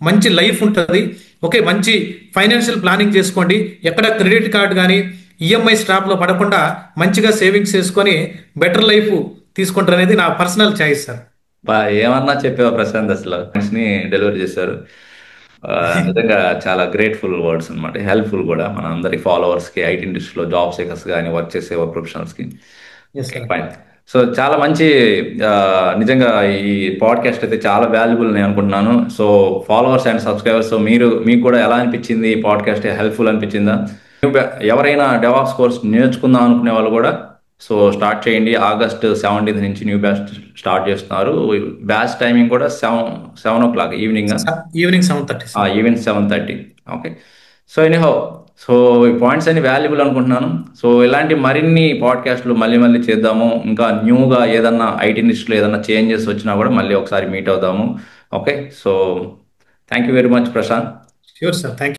మంచి లైఫ్ ఉంటుంది. ఓకే, మంచి ఫైనాన్షియల్ ప్లానింగ్ చేసుకోండి. ఎక్కడ క్రెడిట్ కార్డ్ కానీ ఈఎంఐ స్ట్రాప్లో పడకుండా మంచిగా సేవింగ్స్ చేసుకొని బెటర్ లైఫ్ తీసుకుంటారు అనేది నా పర్సనల్ చాయిస్ సార్. ఏమన్నా చెప్పావా ప్రశాంత్, అసలు ని డెలివరీ చేశారు. నిజంగా చాలా గ్రేట్ఫుల్ వర్డ్స్ అనమాట, హెల్ప్ఫుల్ కూడా మన అందరి ఫాలోవర్స్కి, ఐటీ ఇండస్ట్రీలో జాబ్ సీకర్స్ కానీ, వర్క్ చేసే వర్క్ ప్రొఫెషనల్స్కి. Yes sir. ఫైన్. సో చాలా మంచి నిజంగా ఈ పాడ్కాస్ట్ అయితే చాలా వాల్యుబుల్ నేను అనుకుంటున్నాను. సో ఫాలోవర్స్ అండ్ సబ్స్క్రైబర్స్, మీకు కూడా ఎలా అనిపించింది ఈ పాడ్కాస్ట్? హెల్ప్ఫుల్ అనిపించిందా? ఎవరైనా డెవాప్స్ కోర్స్ నేర్చుకుందాం అనుకునే వాళ్ళు కూడా సో స్టార్ట్ చేయండి. ఆగస్ట్ 17 నుంచి న్యూ బ్యాచ్ స్టార్ట్ చేస్తున్నారు. బ్యాచ్ టైమింగ్ కూడా 7 o'clock evening. Evening 7:30. Evening 7:30. Okay. So anyhow, so ఈ పాయింట్స్ అన్ని వాల్యుబుల్ అనుకుంటున్నాను. సో ఇలాంటి మరిన్ని పాడ్కాస్ట్లు మళ్ళీ చేద్దాము. ఇంకా న్యూగా ఏదన్నా ఐటీ ఇండస్ట్రీలో ఏదన్నా చేంజెస్ వచ్చినా కూడా మళ్ళీ ఒకసారి మీట్ అవుదాము. Okay. So thank you very much Prashant. Sure sir, thank you.